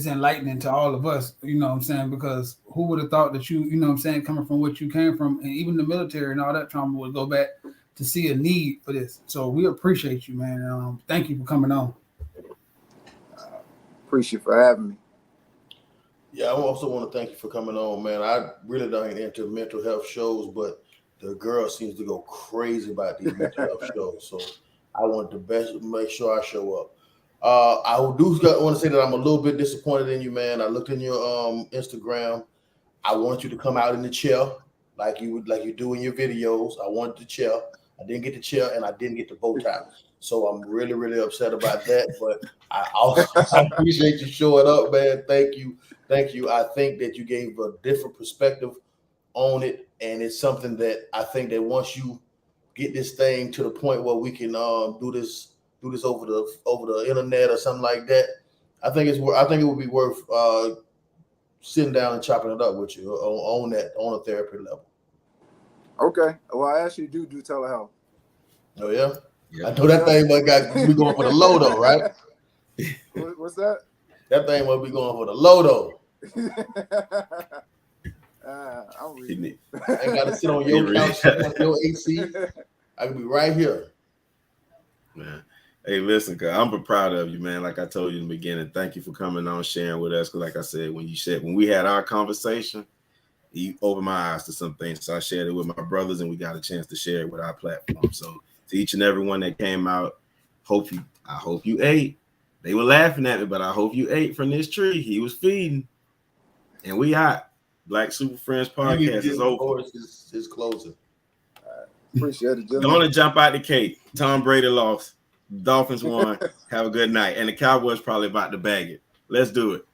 enlightening to all of us, you know what I'm saying? Because who would have thought that you know what I'm saying, coming from what you came from, and even the military and all that trauma, would go back to see a need for this. So we appreciate you, man. Thank you for coming on. Appreciate you for having me. Yeah, I also want to thank you for coming on, man. I really don't get into mental health shows, but the girl seems to go crazy about these mental health shows. So I want to make sure I show up. I do want to say that I'm a little bit disappointed in you, man. I looked in your Instagram. I want you to come out in the chair like you do in your videos. I wanted the chair. I didn't get the chair, and I didn't get the bow tie. So I'm really, really upset about that. But I appreciate you showing up, man. Thank you. I think that you gave a different perspective on it, and it's something that I think that once you get this thing to the point where we can do this over the internet or something like that, I think it would be worth sitting down and chopping it up with you on a therapy level. Okay. Well, I actually do telehealth. Oh yeah. I know that thing might be going for the low though, right? What's that? That thing might be going for the low though. I'm reading. I ain't got to sit on your couch, on your AC. I can be right here. Man. Hey, listen, I'm proud of you, man. Like I told you in the beginning, thank you for coming on, sharing with us. Because like I said, when we had our conversation, you opened my eyes to some things. So I shared it with my brothers, and we got a chance to share it with our platform. So to each and every one that came out, I hope you ate. They were laughing at me, but I hope you ate from this tree. He was feeding. And we out. Black Super Friends podcast is over. His closing. Appreciate it, Going to jump out the cake. Tom Brady lost. Dolphins won. Have a good night. And the Cowboys probably about to bag it. Let's do it.